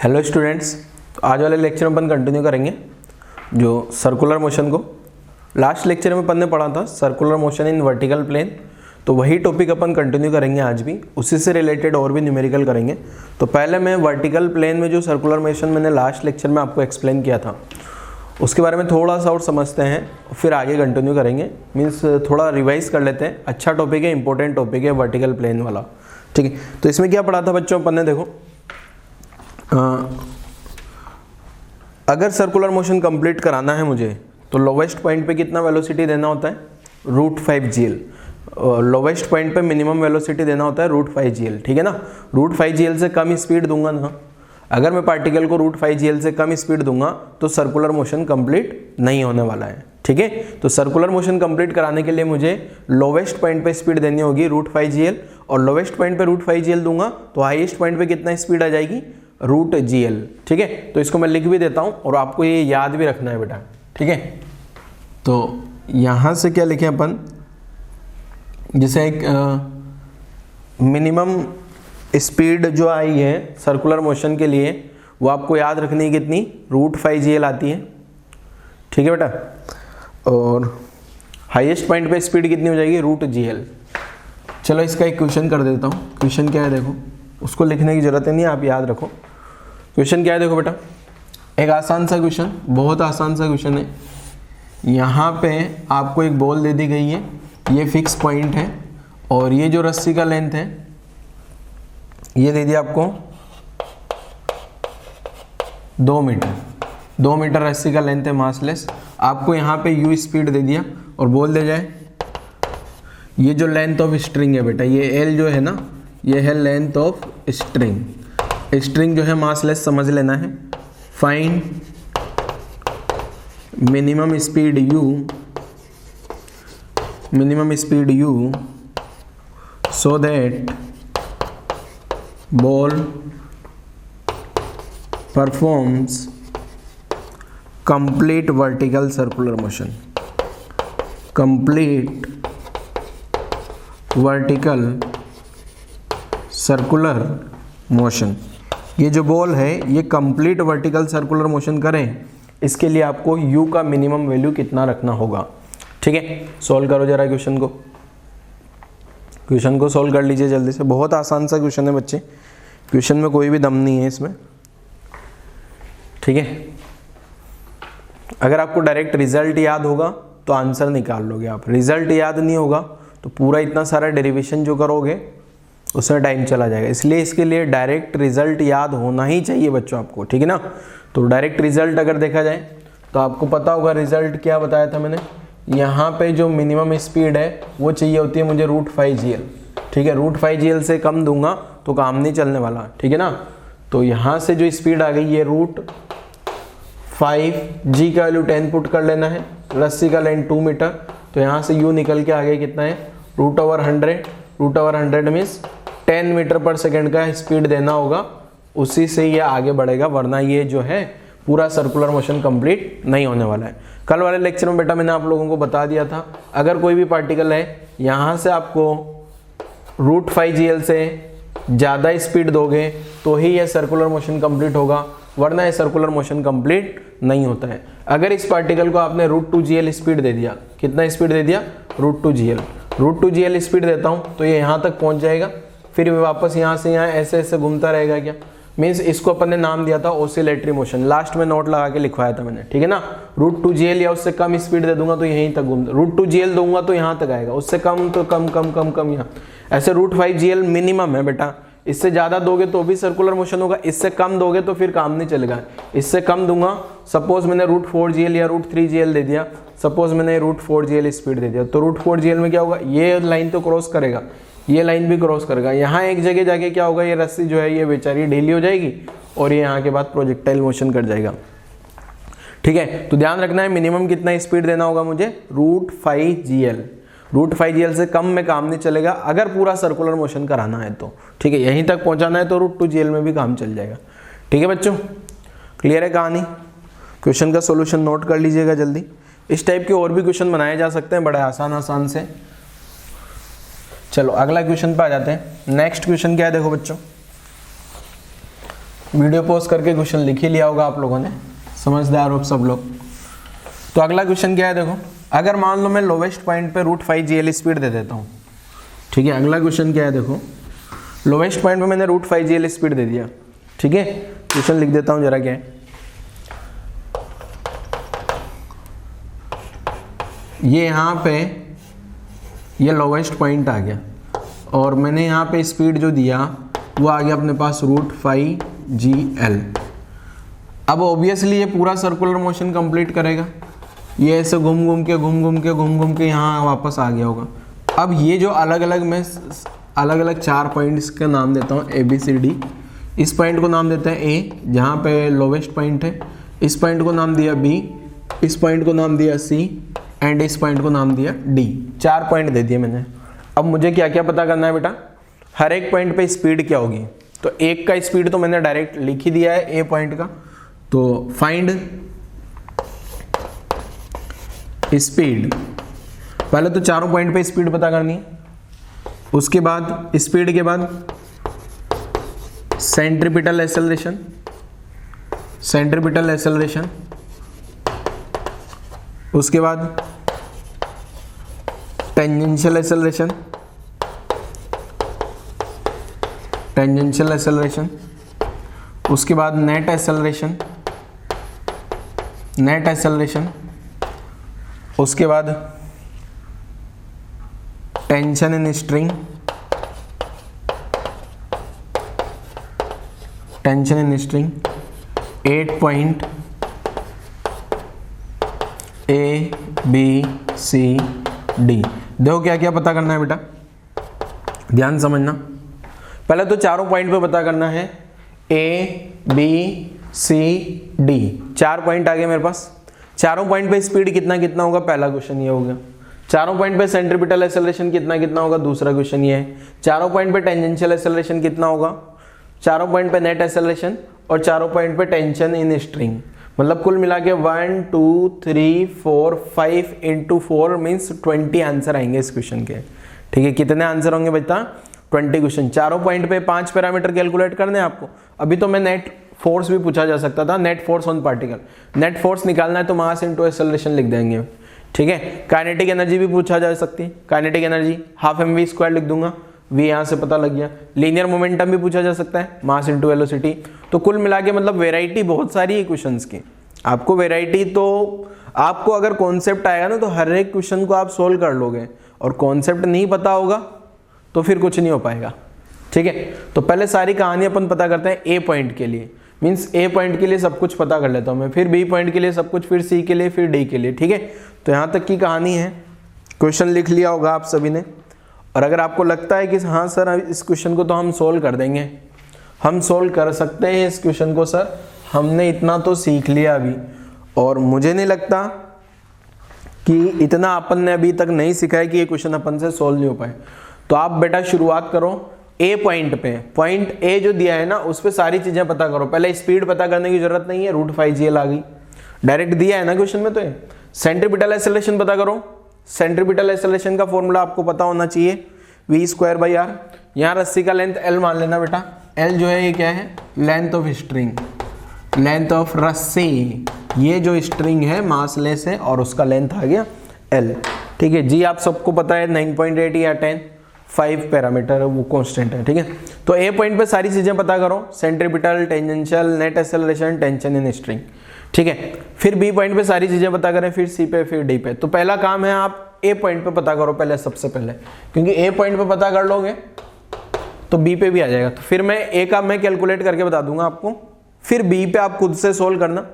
Hello students, आज वाले lecture में अपन कंटिन्यू करेंगे जो सर्कुलर मोशन को लास्ट लेक्चर में अपन ने पढ़ा था, circular motion in vertical plane. तो वही टॉपिक अपन कंटिन्यू करेंगे आज भी, उसी से रिलेटेड और भी न्यूमेरिकल करेंगे। तो पहले मैं वर्टिकल प्लेन में जो सर्कुलर मोशन मैंने लास्ट लेक्चर में आपको एक्सप्लेन किया था उसके बारे में थोड़ा सा और समझते हैं, फिर आगे कंटिन्यू करेंगे। मीन्स थोड़ा रिवाइज कर लेते हैं। अच्छा टॉपिक है, इंपॉर्टेंट टॉपिक है वर्टिकल प्लेन वाला। ठीक है, तो इसमें क्या पढ़ा था बच्चों अपन ने, देखो अगर सर्कुलर मोशन कंप्लीट कराना है मुझे तो लोवेस्ट पॉइंट पे कितना वेलोसिटी देना होता है, √5 GL। लोवेस्ट पॉइंट पे मिनिमम वेलोसिटी देना होता है √5 GL। ठीक है ना, √5 GL से कम स्पीड दूंगा ना, अगर मैं पार्टिकल को √5 GL से कम स्पीड दूंगा तो सर्कुलर मोशन कंप्लीट नहीं होने वाला है। ठीक है, तो सर्कुलर मोशन कंप्लीट कराने के लिए मुझे लोवेस्ट पॉइंट पे स्पीड देनी होगी √5 GL, और लोवेस्ट पॉइंट पे √5 GL दूंगा तो हाईएस्ट पॉइंट पे कितना स्पीड आ जाएगी, √GL। ठीक है, तो इसको मैं लिख भी देता हूं और आपको ये याद भी रखना है बेटा। ठीक है, तो यहां से क्या लिखें अपन, जैसे एक मिनिमम स्पीड जो आई है सर्कुलर मोशन के लिए वो आपको याद रखनी है, कितनी, √5 GL आती है। ठीक है बेटा, और हाईएस्ट पॉइंट पे स्पीड कितनी हो जाएगी, √GL। चलो इसका एक क्वेश्चन कर देता हूँ। क्वेश्चन क्या है देखो, उसको लिखने की जरूरत नहीं है, आप याद रखो। क्वेश्चन क्या है देखो बेटा, एक आसान सा क्वेश्चन, बहुत आसान सा क्वेश्चन है। यहाँ पे आपको एक बॉल दे दी गई है, ये फिक्स पॉइंट है, और ये जो रस्सी का लेंथ है ये दे दिया आपको 2 मीटर। 2 मीटर रस्सी का लेंथ है, मासलेस। आपको यहाँ पे u स्पीड दे दिया और बोल दे जाए ये जो लेंथ ऑफ स्ट्रिंग है बेटा, ये L जो है ना, ये है लेंथ ऑफ स्ट्रिंग। स्ट्रिंग जो है मासलेस समझ लेना है। Find minimum speed u, so that ball performs complete vertical circular motion. Complete vertical circular motion, ये जो बॉल है ये कंप्लीट वर्टिकल सर्कुलर मोशन करें, इसके लिए आपको u का मिनिमम वैल्यू कितना रखना होगा। ठीक है, सॉल्व करो जरा क्वेश्चन को। क्वेश्चन को सॉल्व कर लीजिए जल्दी से, बहुत आसान सा क्वेश्चन है बच्चे, क्वेश्चन में कोई भी दम नहीं है इसमें। ठीक है, अगर आपको डायरेक्ट रिजल्ट याद होगा तो आंसर निकाल लोगे आप, रिजल्ट याद नहीं होगा तो पूरा इतना सारा डेरिवेशन जो करोगे उसमें टाइम चला जाएगा। इसलिए इसके लिए डायरेक्ट रिजल्ट याद होना ही चाहिए बच्चों आपको। ठीक है ना, तो डायरेक्ट रिजल्ट अगर देखा जाए तो आपको पता होगा रिजल्ट क्या बताया था मैंने, यहाँ पे जो मिनिमम स्पीड है वो चाहिए होती है मुझे √5 GL। ठीक है, √5 GL से कम दूंगा तो काम नहीं चलने वाला। ठीक है ना, तो यहाँ से जो स्पीड आ गई ये √5, G का वैल्यू 10 पुट कर लेना है, रस्सी का लेंथ 2 मीटर, तो यहाँ से U निकल के आ गया कितना है, √100। √100 मीन्स 10 मीटर पर सेकेंड का स्पीड देना होगा, उसी से ये आगे बढ़ेगा, वरना ये जो है पूरा सर्कुलर मोशन कंप्लीट नहीं होने वाला है। कल वाले लेक्चर में बेटा मैंने आप लोगों को बता दिया था, अगर कोई भी पार्टिकल है यहाँ से आपको √5 GL से ज़्यादा स्पीड दोगे तो ही यह सर्कुलर मोशन कंप्लीट होगा, वरना ये सर्कुलर मोशन कंप्लीट नहीं होता है। अगर इस पार्टिकल को आपने √2 GL स्पीड दे दिया, कितना स्पीड दे दिया, √2 GL। √2 GL स्पीड देता हूँ तो ये यहाँ तक पहुँच जाएगा, फिर वापस यहाँ से यहाँ ऐसे ऐसे घूमता रहेगा। क्या मीन्स इसको अपन ने नाम दिया था ऑसिलेटरी मोशन, लास्ट में नोट लगा के लिखवाया था मैंने। ठीक है ना, √2 GL या उससे कम स्पीड दे दूंगा तो यहीं तक घूमता, √2 GL दूंगा तो यहाँ तक आएगा, उससे कम तो कम कम कम कम यहाँ, ऐसे √5 GL मिनिमम है बेटा। इससे ज़्यादा दोगे तो भी सर्कुलर मोशन होगा, इससे कम दोगे तो फिर काम नहीं चलेगा। इससे कम दूंगा, सपोज मैंने √4 GL या √3 GL दे दिया, सपोज मैंने √4 GL स्पीड दे दिया, तो √4 GL में क्या होगा, ये लाइन तो क्रॉस करेगा, ये लाइन भी क्रॉस करेगा, यहाँ एक जगह जाके क्या होगा, ये रस्सी जो है ये बेचारी ढीली हो जाएगी और ये यहाँ के बाद प्रोजेक्टाइल मोशन कर जाएगा। ठीक है, तो ध्यान रखना है मिनिमम कितना स्पीड देना होगा मुझे, √5 GL। √5 GL से कम में काम नहीं चलेगा अगर पूरा सर्कुलर मोशन कराना है तो। ठीक है, यहीं तक पहुंचाना है तो √2 GL में भी काम चल जाएगा। ठीक है बच्चों, क्लियर है कहानी। क्वेश्चन का सोल्यूशन नोट कर लीजिएगा जल्दी। इस टाइप के और भी क्वेश्चन बनाए जा सकते हैं बड़े आसान से। चलो अगला क्वेश्चन पे आ जाते हैं। नेक्स्ट क्वेश्चन क्या है देखो बच्चों, वीडियो पॉज करके क्वेश्चन लिख ही लिया होगा आप लोगों ने, समझदार हो सब लोग। तो अगला क्वेश्चन क्या है देखो, अगर मान लो मैं लोवेस्ट पॉइंट पे √5 स्पीड दे देता हूँ, ठीक है। अगला क्वेश्चन क्या है देखो, लोवेस्ट पॉइंट पे मैंने √5 स्पीड दे दिया, ठीक है। क्वेश्चन लिख देता हूँ जरा क्या है। ये यहाँ पे ये लोवेस्ट पॉइंट आ गया और मैंने यहाँ पे स्पीड जो दिया वो आ गया अपने पास √5GL। अब ऑब्वियसली ये पूरा सर्कुलर मोशन कंप्लीट करेगा, ये ऐसे घूम घूम के यहाँ वापस आ गया होगा। अब ये जो अलग अलग 4 पॉइंट्स का नाम देता हूँ ABCD। इस पॉइंट को नाम देते हैं A जहाँ पे लोवेस्ट पॉइंट है, इस पॉइंट को नाम दिया B, इस पॉइंट को नाम दिया C एंड इस पॉइंट को नाम दिया D। 4 पॉइंट दे दिए मैंने। अब मुझे क्या क्या पता करना है बेटा, हर एक पॉइंट पे स्पीड क्या होगी। तो एक का स्पीड तो मैंने डायरेक्ट लिख ही दिया है A पॉइंट का, तो फाइंड स्पीड। पहले तो चारों पॉइंट पे स्पीड पता करनी है, उसके बाद स्पीड के बाद सेंट्रीपिटल एक्सेलरेशन, उसके बाद टेंजेंशियल एक्सेलरेशन, उसके बाद नेट एक्सेलरेशन, उसके बाद tension in string, tension in string 8 point ABCD। देखो क्या क्या पता करना है बेटा, ध्यान समझना। पहले तो चारों पॉइंट पे पता करना है ABCD। 4 पॉइंट आ गए मेरे पास। चारों पॉइंट पे स्पीड कितना कितना होगा, पहला क्वेश्चन ये हो गया। चारों पॉइंट पे सेंट्रीपिटल एक्सेलरेशन कितना कितना होगा, दूसरा क्वेश्चन ये है। चारों पॉइंट पे टेंजेंशियल एक्सेलरेशन कितना होगा, चारों पॉइंट पे नेट एक्सेलरेशन और चारों पॉइंट पे टेंशन इन स्ट्रिंग। मतलब कुल मिला के 1 2 3 4 5 × 4 मीन्स 20 आंसर आएंगे इस क्वेश्चन के, ठीक है। कितने आंसर होंगे बेटा, 20 क्वेश्चन। चारों पॉइंट पे 5 पैरामीटर कैलकुलेट करने हैं आपको। अभी तो मैं नेट फोर्स भी पूछा जा सकता था, net force on particle. Net force निकालना है तो मास इनटू एक्सेलरेशन लिख देंगे, ठीक है। काइनेटिक एनर्जी भी पूछा जा सकती है, काइनेटिक एनर्जी ½ mv² लिख दूंगा, v यहाँ से पता लग गया। लीनियर मोमेंटम भी पूछा जा सकता है, मास इनटू वेलोसिटी। तो कुल मिला के मतलब वेराइटी बहुत सारी है क्वेश्चंस की। आपको वेराइटी तो आपको अगर कॉन्सेप्ट आएगा ना तो हर एक क्वेश्चन को आप सोल्व कर लोगे, और कॉन्सेप्ट नहीं पता होगा तो फिर कुछ नहीं हो पाएगा, ठीक है। तो पहले सारी कहानी अपन पता करते हैं A पॉइंट के लिए, मीन्स A पॉइंट के लिए सब कुछ पता कर लेता हूँ मैं, फिर B पॉइंट के लिए सब कुछ, फिर C के लिए, फिर D के लिए, ठीक है। तो यहाँ तक की कहानी है। क्वेश्चन लिख लिया होगा आप सभी ने, और अगर आपको लगता है कि हाँ सर इस क्वेश्चन को तो हम सोल्व कर देंगे, हम सोल्व कर सकते हैं इस क्वेश्चन को सर, हमने इतना तो सीख लिया अभी, और मुझे नहीं लगता कि इतना अपन ने अभी तक नहीं सीखा है कि ये क्वेश्चन अपन से सोल्व नहीं हो पाए। तो आप बेटा शुरुआत करो A पॉइंट पे, पॉइंट A जो दिया है ना उस पे सारी चीजें पता करो। पहले स्पीड पता करने की जरूरत नहीं है, √5GL आ गई, डायरेक्ट दिया है ना क्वेश्चन में। तो ये सेंट्रीपिटल एक्सेलरेशन पता करो। सेंट्रीपिटल एक्सेलरेशन का फॉर्मूला आपको पता होना चाहिए, v²/r। यहाँ रस्सी का लेंथ L मान लेना बेटा। L जो है ये क्या है, length of string, length of रस्सी। ये जो स्ट्रिंग है मासलेस है और उसका लेंथ आ गया L, ठीक है। G आप सबको पता है 9.8 या 10, 5 पैरामीटर वो कांस्टेंट है, ठीक है। तो A पॉइंट पे सारी चीजें पता करो, centripetal, tangential, net acceleration, tension in string, ठीक है। फिर B पॉइंट पे सारी चीजें पता करें, फिर C पे, फिर D पे। तो पहला काम है आप A पॉइंट पे पता करो पहले, सबसे पहले, क्योंकि A पॉइंट पे पता कर लोगे तो B पे भी आ जाएगा। तो फिर मैं A का मैं कैलकुलेट करके बता दूंगा आपको, फिर B पे आप खुद से सोल्व करना,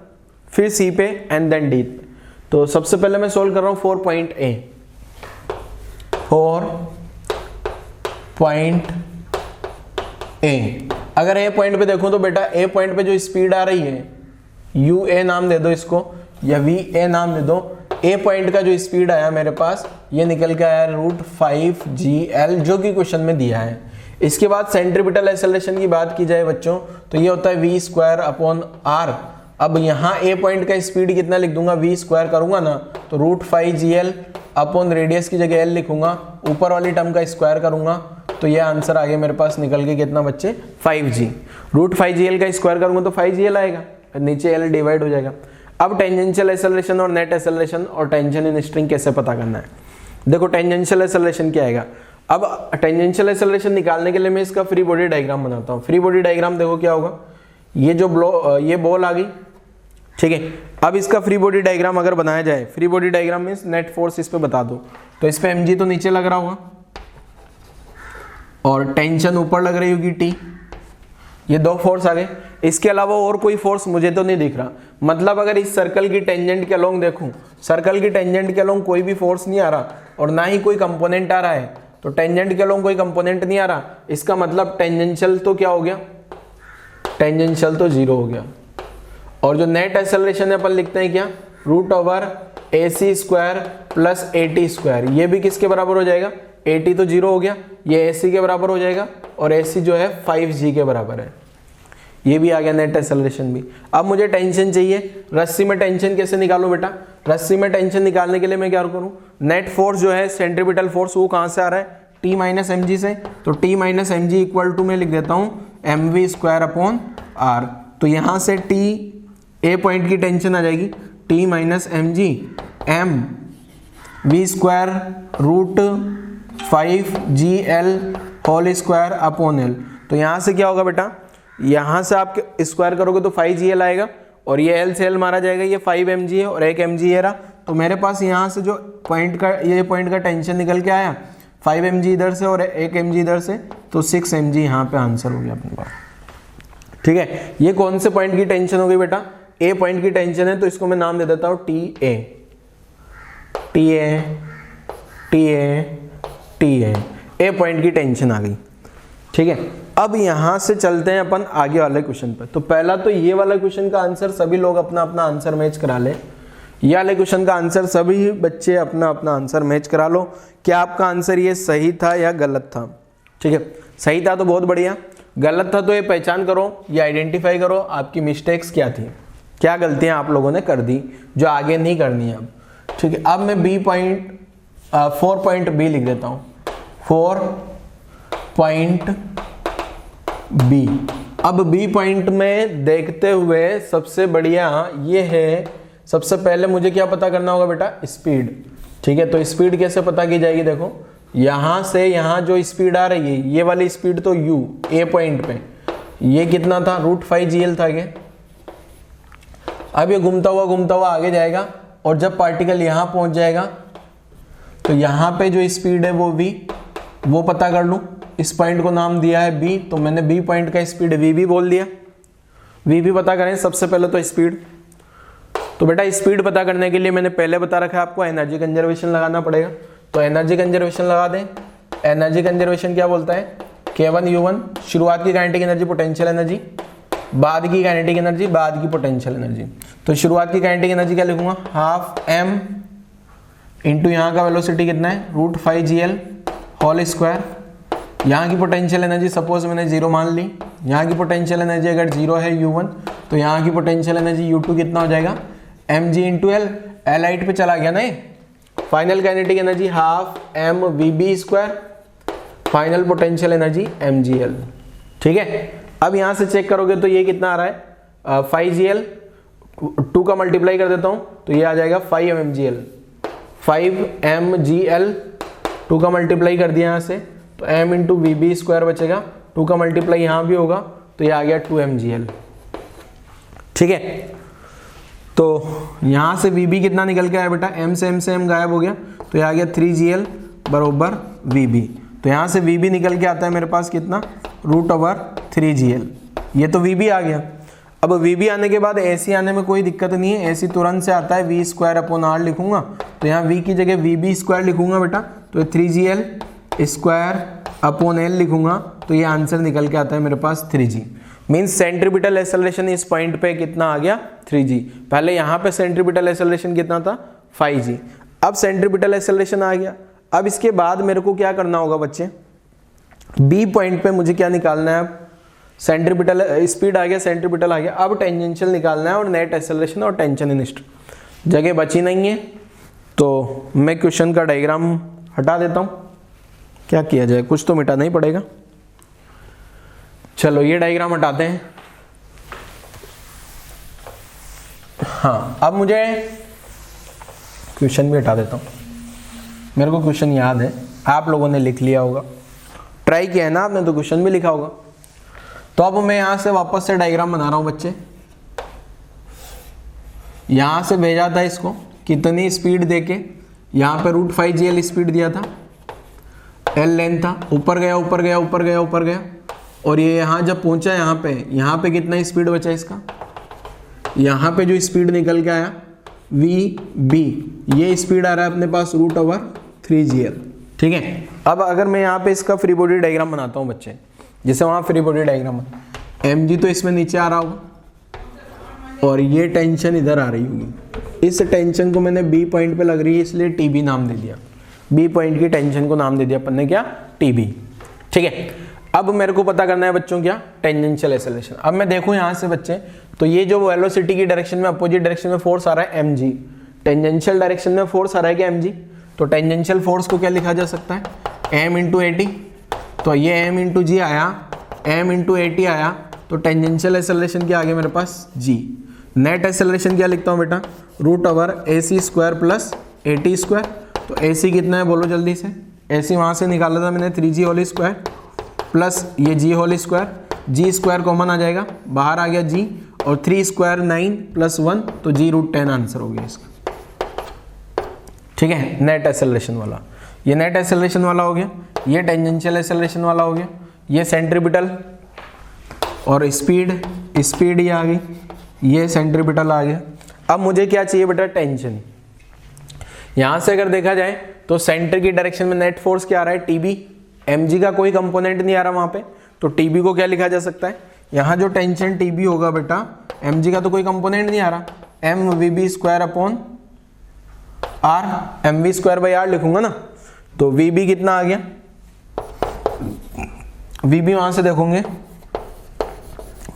फिर C पे एंड देन D पे। तो सबसे पहले मैं सोल्व कर रहा हूं 4 पॉइंट A। अगर A पॉइंट पे देखूं तो बेटा A पॉइंट पे जो स्पीड आ रही है, UA नाम दे दो इसको या VA नाम दे दो। A पॉइंट का जो स्पीड आया मेरे पास ये निकल के आया √5GL, जो कि क्वेश्चन में दिया है। इसके बाद सेंट्रीपिटल एक्सेलरेशन की बात की जाए बच्चों तो ये होता है v²/r। अब यहाँ A पॉइंट का स्पीड कितना लिख दूंगा, v² करूंगा ना तो √5GL अपॉन रेडियस की जगह L लिखूंगा, ऊपर वाली टर्म का स्क्वायर करूंगा तो ये आंसर आ गया मेरे पास निकल के कितना बच्चे 5g। रूट 5gl का स्क्वायर करूंगा तो 5gl आएगा, नीचे l डिवाइड हो जाएगा। अब टेंजेंशियल एक्सेलरेशन और नेट एक्सेलरेशन और टेंशन इन स्ट्रिंग कैसे पता करना है। देखो टेंजेंशियल एक्सेलरेशन क्या आएगा। अब टेंजेंशियल एक्सेलरेशन निकालने के लिए मैं इसका फ्री बॉडी डायग्राम बनाता हूँ। फ्री बॉडी डायग्राम देखो क्या होगा, ये जो ये बॉल आ गई, ठीक है। अब इसका फ्री बॉडी डायग्राम अगर बनाया जाए, free body diagram means net force इस पे बता दो, तो इस पे mg तो नीचे लग रहा होगा और टेंशन ऊपर लग रही होगी T, ये दो फोर्स आ गए। इसके अलावा और कोई फोर्स मुझे तो नहीं दिख रहा। मतलब अगर इस सर्कल की टेंजेंट के अलोंग देखूं, सर्कल की टेंजेंट के अलोंग कोई भी फोर्स नहीं आ रहा और ना ही कोई कंपोनेंट आ रहा है, तो टेंजेंट के अलोंग कोई कंपोनेंट नहीं आ रहा, इसका मतलब टेंजेंशियल तो क्या हो गया, टेंजेंशियल तो 0 हो गया। और जो नेट एक्सेलरेशन है अपन लिखते हैं क्या, root over AC square plus AT square. ये भी किसके बराबर हो जाएगा, AT तो 0 हो गया, ये AC के बराबर हो जाएगा और AC जो है 5g के बराबर है। ये भी आ गया नेट एक्सेलरेशन भी। अब मुझे टेंशन चाहिए, रस्सी में टेंशन कैसे निकालूं बेटा। रस्सी में टेंशन निकालने के लिए मैं क्या करूं, नेट फोर्स जो है सेंट्रीपिटल फोर्स वो कहां से आ रहा है, T माइनस mg से। तो T minus mg equal to मैं लिख देता हूं mv स्क्वायर अपॉन r। तो यहां से T A पॉइंट की टेंशन आ जाएगी T minus mg m v square root 5gl whole square upon l। तो यहाँ से क्या होगा बेटा, यहाँ से आप स्क्वायर करोगे तो 5gl आएगा और ये l से l मारा जाएगा, ये 5mg है और 1mg ये रहा। तो मेरे पास यहाँ से जो पॉइंट का ये पॉइंट का टेंशन निकल के आया 5mg इधर से और 1mg इधर से, तो 6mg यहाँ पे आंसर हो गया अपने पास। ठीक है, ये कौन से पॉइंट की टेंशन हो गई बेटा, A पॉइंट की टेंशन है, तो इसको मैं नाम दे देता हूँ TA। A पॉइंट की टेंशन आ गई। ठीक है, अब यहां से चलते हैं अपन आगे वाले क्वेश्चन पर। तो पहला तो ये वाला क्वेश्चन का आंसर सभी लोग अपना अपना आंसर मैच करा ले। ये वाले क्वेश्चन का आंसर सभी बच्चे अपना अपना आंसर मैच करा लो। क्या आपका आंसर ये सही था या गलत था। ठीक है, सही था तो बहुत बढ़िया, गलत था तो ये पहचान करो, ये आइडेंटिफाई करो आपकी मिस्टेक्स क्या थी, क्या गलतियां आप लोगों ने कर दी जो आगे नहीं करनी है अब। ठीक है, अब मैं 4.B लिख देता हूं, 4.B। अब B पॉइंट में देखते हुए सबसे बढ़िया ये है, सबसे पहले मुझे क्या पता करना होगा बेटा, स्पीड। ठीक है, तो स्पीड कैसे पता की जाएगी, देखो यहां से यहां जो स्पीड आ रही है ये वाली स्पीड तो u A पॉइंट पे ये कितना था, रूट 5gl था ये। अब ये घूमता हुआ आगे जाएगा और जब पार्टिकल यहां पहुंच जाएगा तो यहां पे जो स्पीड है वो v, वो पता कर लूं। इस पॉइंट को नाम दिया है b, तो मैंने b पॉइंट का स्पीड v बोल दिया। v पता करें सबसे पहले तो स्पीड। तो बेटा स्पीड पता करने के लिए मैंने पहले बता रखा है आपको एनर्जी कंजर्वेशन लगाना पड़ेगा। तो एनर्जी कंजर्वेशन लगा दें। एनर्जी कंजर्वेशन क्या बोलता है, K1U1 शुरुआत की काइनेटिक एनर्जी पोटेंशियल एनर्जी, बाद की काइनेटिक एनर्जी, बाद की पोटेंशियल एनर्जी। तो शुरुआत की काइनेटिक एनर्जी क्या लिखूंगा, हाफ m इंटू यहाँ का वेलोसिटी कितना है, रूट 5gl होल स्क्वायर। यहाँ की पोटेंशियल एनर्जी सपोज मैंने 0 मान ली, यहाँ की पोटेंशियल एनर्जी अगर 0 है U1 तो यहाँ की पोटेंशियल एनर्जी U2 कितना हो जाएगा, mg इंटू l। लाइट पे चला गया ना ये। Final kinetic energy half m vb square, final potential energy mgl। ठीक है, अब यहाँ से चेक करोगे तो ये कितना आ रहा है, 5gl 2 का मल्टीप्लाई कर देता हूँ तो ये आ जाएगा 5mgl, 5mgl 2 का मल्टीप्लाई कर दिया यहाँ से तो m इंटू वी स्क्वायर बचेगा, 2 का मल्टीप्लाई यहाँ भी होगा तो ये आ गया 2mgl। ठीक है, तो यहाँ से वीबी कितना निकल के आया बेटा, m से m गायब हो गया तो ये आ गया 3gl बरोबर वीबी। तो यहाँ से वीबी निकल के आता है मेरे पास कितना, रूट ओवर 3gl। ये तो वीबी आ गया। अब वीबी आने के बाद AC आने में कोई दिक्कत नहीं है, AC तुरंत से आता है, v स्क्वायर अपॉन r लिखूंगा तो यहाँ v की जगह वीबी स्क्वायर लिखूंगा बेटा, तो 3gl स्क्वायर अपॉन l लिखूंगा तो ये आंसर निकल के आता है मेरे पास 3g। मीन्स सेंट्रीपिटल एक्सेलरेशन इस पॉइंट पे कितना आ गया, 3g। पहले यहाँ पे सेंट्रीपिटल एक्सेलरेशन कितना था, 5g। अब सेंट्रीपिटल एक्सेलरेशन आ गया। अब इसके बाद मेरे को क्या करना होगा बच्चे, B पॉइंट पे मुझे क्या निकालना है, अब सेंट्रीपिटल स्पीड आ गया, सेंट्रीपिटल आ गया, अब टेंजेंशियल निकालना है और नेट एक्सेलरेशन और टेंशन इन स्ट्रिंग। जगह बची नहीं है तो मैं क्वेश्चन का डायग्राम हटा देता हूँ। क्या किया जाए, कुछ तो मिटाना ही पड़ेगा। चलो ये डायग्राम हटाते हैं। हाँ, अब मुझे क्वेश्चन भी हटा देता हूँ। मेरे को क्वेश्चन याद है, आप लोगों ने लिख लिया होगा, ट्राई किया है ना आपने, तो क्वेश्चन भी लिखा होगा। तो अब मैं यहाँ से वापस से डायग्राम बना रहा हूँ बच्चे। यहाँ से भेजा था इसको, कितनी स्पीड देके, यहाँ पे √5GL स्पीड दिया था, L लेंथ था, ऊपर गया ऊपर गया ऊपर गया ऊपर गया, और ये यहाँ जब पहुँचा यहाँ पे कितना स्पीड बचा इसका, यहाँ पे जो स्पीड निकल के आया VB, ये स्पीड आ रहा है अपने पास √3GL। ठीक है, अब अगर मैं यहाँ पे इसका फ्री बॉडी डायग्राम बनाता हूँ बच्चे, जैसे वहाँ फ्री बॉडी डायग्राम mg तो इसमें नीचे आ रहा होगा और ये टेंशन इधर आ रही होगी। इस टेंशन को मैंने B पॉइंट पे लग रही है इसलिए TB नाम दे दिया। B पॉइंट की टेंशन को नाम दे दिया अपन ने, क्या, TB। ठीक है, अब मेरे को पता करना है बच्चों क्या, टेंजेंशियल एक्सेलरेशन। अब मैं देखूं यहाँ से बच्चे, तो ये जो वेलोसिटी की डायरेक्शन में अपोजिट डायरेक्शन में फोर्स आ रहा है mg, टेंजेंशियल डायरेक्शन में फोर्स आ रहा है क्या mg, तो टेंजेंशियल फोर्स को क्या लिखा जा सकता है, m × at। तो ये m × g आया, m × at आया, तो टेंजेंशियल एक्सेलरेशन क्या आ गया मेरे पास, g। नेट एक्सेलरेशन क्या लिखता हूँ बेटा, √ac² + at²। तो ac कितना है बोलो जल्दी से, ac वहाँ से निकाला था मैंने 3g² प्लस ये g², g² कॉमन आ जाएगा, बाहर आ गया g, और 3² 9 + 1, तो g√10 आंसर हो गया इसका। ठीक है, नेट एक्सेलरेशन वाला, ये नेट एक्सेलरेशन वाला हो गया, ये टेंजेंशियल एक्सेलरेशन वाला हो गया, ये सेंट्रीपिटल और स्पीड ये आ गई, ये सेंट्रीपिटल आ गया। अब मुझे क्या चाहिए बेटा, टेंशन। यहाँ से अगर देखा जाए तो सेंटर की डायरेक्शन में नेट फोर्स क्या आ रहा है, TB, mg का कोई कंपोनेंट नहीं आ रहा वहाँ पे, तो TB को क्या लिखा जा सकता है, यहाँ जो टेंशन TB होगा बेटा, mg का तो कोई कंपोनेंट नहीं आ रहा, mVb² R, mv²/r लिखूंगा ना, तो Vb कितना आ गया, Vb वहाँ से देखोगे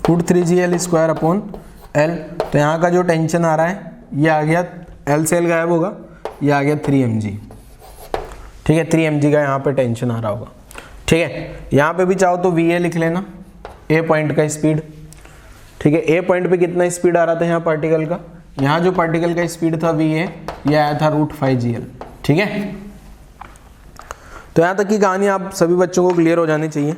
√3GL²/L, तो यहाँ का जो टेंशन आ रहा है ये आ गया, L से L गायब होगा, ये आ गया 3mg। ठीक है, 3mg का यहाँ पे टेंशन आ रहा होगा। ठीक है, यहाँ पे भी चाहो तो VA लिख लेना, A पॉइंट का स्पीड। ठीक है, A पॉइंट पे कितना स्पीड आ रहा था यहाँ पार्टिकल का, यहाँ जो पार्टिकल का स्पीड था VA, ये आया था √5GL। ठीक है, तो यहाँ तक की कहानी आप सभी बच्चों को क्लियर हो जानी चाहिए।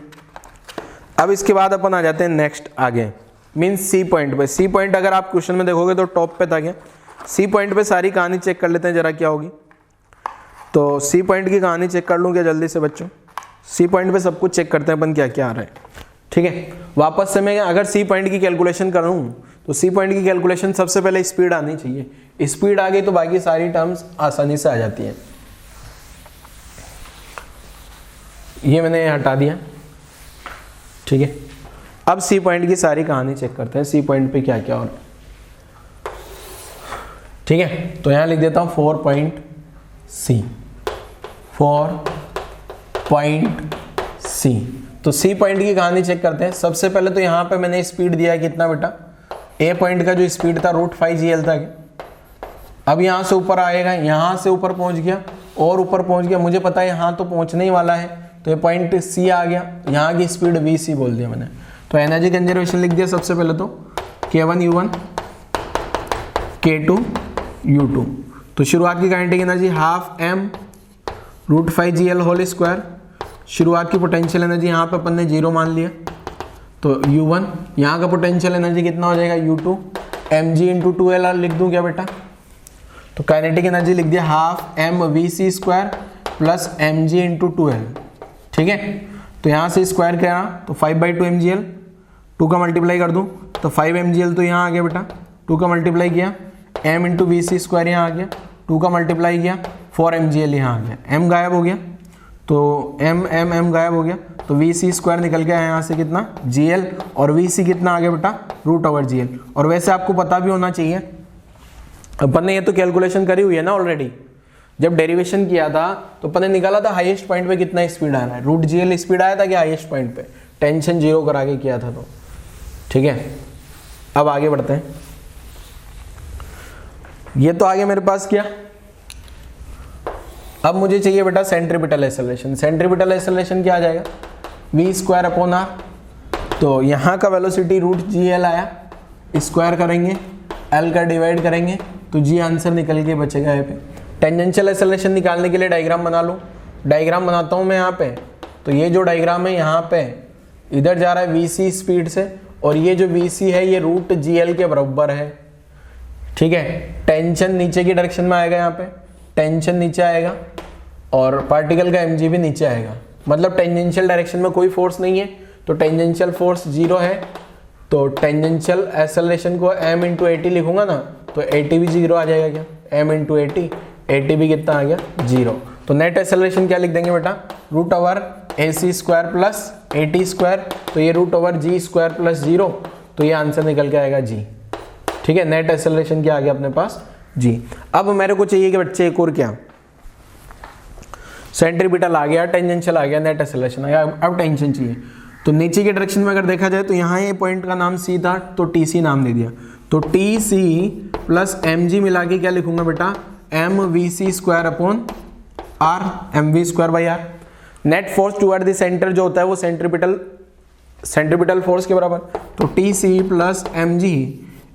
अब इसके बाद अपन आ जाते हैं नेक्स्ट आगे, मीन्स C पॉइंट पे। C पॉइंट अगर आप क्वेश्चन में देखोगे तो टॉप पे था क्या, C पॉइंट पे सारी कहानी चेक कर लेते हैं जरा क्या होगी। तो C पॉइंट की कहानी चेक कर लूँ क्या जल्दी से बच्चों, C पॉइंट पे सब कुछ चेक करते हैं अपन क्या क्या आ रहा है। ठीक है, वापस से मैं अगर C पॉइंट की कैलकुलेशन करूँ तो C पॉइंट की कैलकुलेशन सबसे पहले स्पीड आनी चाहिए, स्पीड आ गई तो बाकी सारी टर्म्स आसानी से आ जाती हैं। ये मैंने हटा दिया। ठीक है, अब C पॉइंट की सारी कहानी चेक करते हैं, C पॉइंट पे क्या क्या हो रहा है। ठीक है, तो यहाँ लिख देता हूँ 4 पॉइंट C, 4 पॉइंट C। तो C पॉइंट की कहानी चेक करते हैं। सबसे पहले तो यहाँ पे मैंने स्पीड दिया है कितना बेटा, A पॉइंट का जो स्पीड था √5GL था। अब यहाँ से ऊपर आएगा, यहाँ से ऊपर पहुँच गया और ऊपर पहुँच गया, मुझे पता है यहाँ तो पहुँचने ही वाला है, तो ये पॉइंट C आ गया, यहाँ की स्पीड VC बोल दिया मैंने। तो एनर्जी कंजर्वेशन लिख दिया सबसे पहले तो K1 U1 K2 U2। तो शुरुआत की काइनेटिक एनर्जी ½ m √5GL²। शुरुआत की पोटेंशियल एनर्जी यहाँ पे अपन ने 0 मान लिया, तो U1, यहाँ का पोटेंशियल एनर्जी कितना हो जाएगा U2 mg × 2L लिख दूँ क्या बेटा, तो काइनेटिक एनर्जी लिख दिया ½ m VC² + mg × 2L। ठीक है, तो यहाँ से स्क्वायर क्या तो 5/2 mgl, 2 का मल्टीप्लाई कर दूँ तो 5 mgl तो यहाँ आ गया बेटा, 2 का मल्टीप्लाई किया m × VC² यहाँ आ गया, 2 का मल्टीप्लाई किया 4 mgl यहाँ आ गया, m गायब हो गया, तो m गायब हो गया, तो VC² निकल गया यहाँ से कितना GL, और VC कितना आ गया बेटा √GL। और वैसे आपको पता भी होना चाहिए, अपन ने ये तो कैलकुलेशन करी हुई है ना ऑलरेडी, जब डेरिवेशन किया था तो अपन ने निकाला था हाईएस्ट पॉइंट पे कितना स्पीड आ रहा है, √GL स्पीड आया था कि हाईएस्ट पॉइंट पे, टेंशन 0 करा के किया था तो। ठीक है, अब आगे बढ़ते हैं। ये तो आगे मेरे पास क्या, अब मुझे चाहिए बेटा सेंट्रीपिटल एक्सेलरेशन। सेंट्रीपिटल एक्सेलरेशन क्या आ जाएगा, v²/r। तो यहाँ का वेलोसिटी √gl आया, स्क्वायर करेंगे, l का डिवाइड करेंगे तो g आंसर निकल के बचेगा यहाँ पे। टेंजेंशियल एक्सेलरेशन निकालने के लिए डायग्राम बना लूँ। डायग्राम बनाता हूँ मैं यहाँ पे। तो ये जो डायग्राम है यहाँ पे इधर जा रहा है vc स्पीड से, और ये जो vc है ये √gl के बराबर है। ठीक है, टेंशन नीचे की डायरेक्शन में आएगा, यहाँ पे टेंशन नीचे आएगा और पार्टिकल का mg भी नीचे आएगा। मतलब टेंजेंशियल डायरेक्शन में कोई फोर्स नहीं है, तो टेंजेंशियल फोर्स 0 है। तो टेंजेंशियल एक्सेलरेशन को m × at लिखूंगा ना, तो at भी 0 आ जाएगा क्या, m × at, at भी कितना आ गया 0। तो नेट एक्सेलरेशन क्या लिख देंगे बेटा, √ac² प्लस at², तो ये √g² प्लस 0, तो ये आंसर निकल के आएगा g। ठीक है, नेट एक्सेलरेशन क्या आ गया अपने पास g। अब मेरे को चाहिए कि बच्चे एक और क्या, सेंट्रीपिटल आ गया, टेंजेंशियल आ गया, नेट एक्सेलरेशन आ गया, अब टेंशन चाहिए। तो नीचे की डायरेक्शन में अगर देखा जाए तो यहाँ ये पॉइंट का नाम c था, तो TC नाम दे दिया। तो TC प्लस mg मिला के क्या लिखूंगा बेटा, mvc²/r, mv²/r। Net force toward the centre जो होता है वो सेंट्रीपिटल फोर्स के बराबर। तो TC plus mg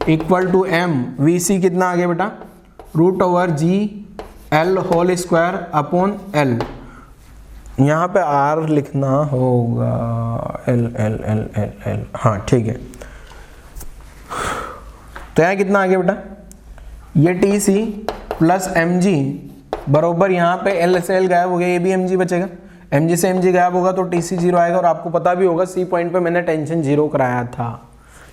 equal to m, vc कितना आ गया बेटा, √gl² यहाँ पे r लिखना होगा l। हाँ ठीक है। तो यहाँ कितना आ गया बेटा, ये TC प्लस mg बरोबर, यहाँ पे l से l गायब हो गया, ये भी mg बचेगा, mg से mg गायब होगा तो TC 0 आएगा। और आपको पता भी होगा C पॉइंट पे मैंने टेंशन 0 कराया था,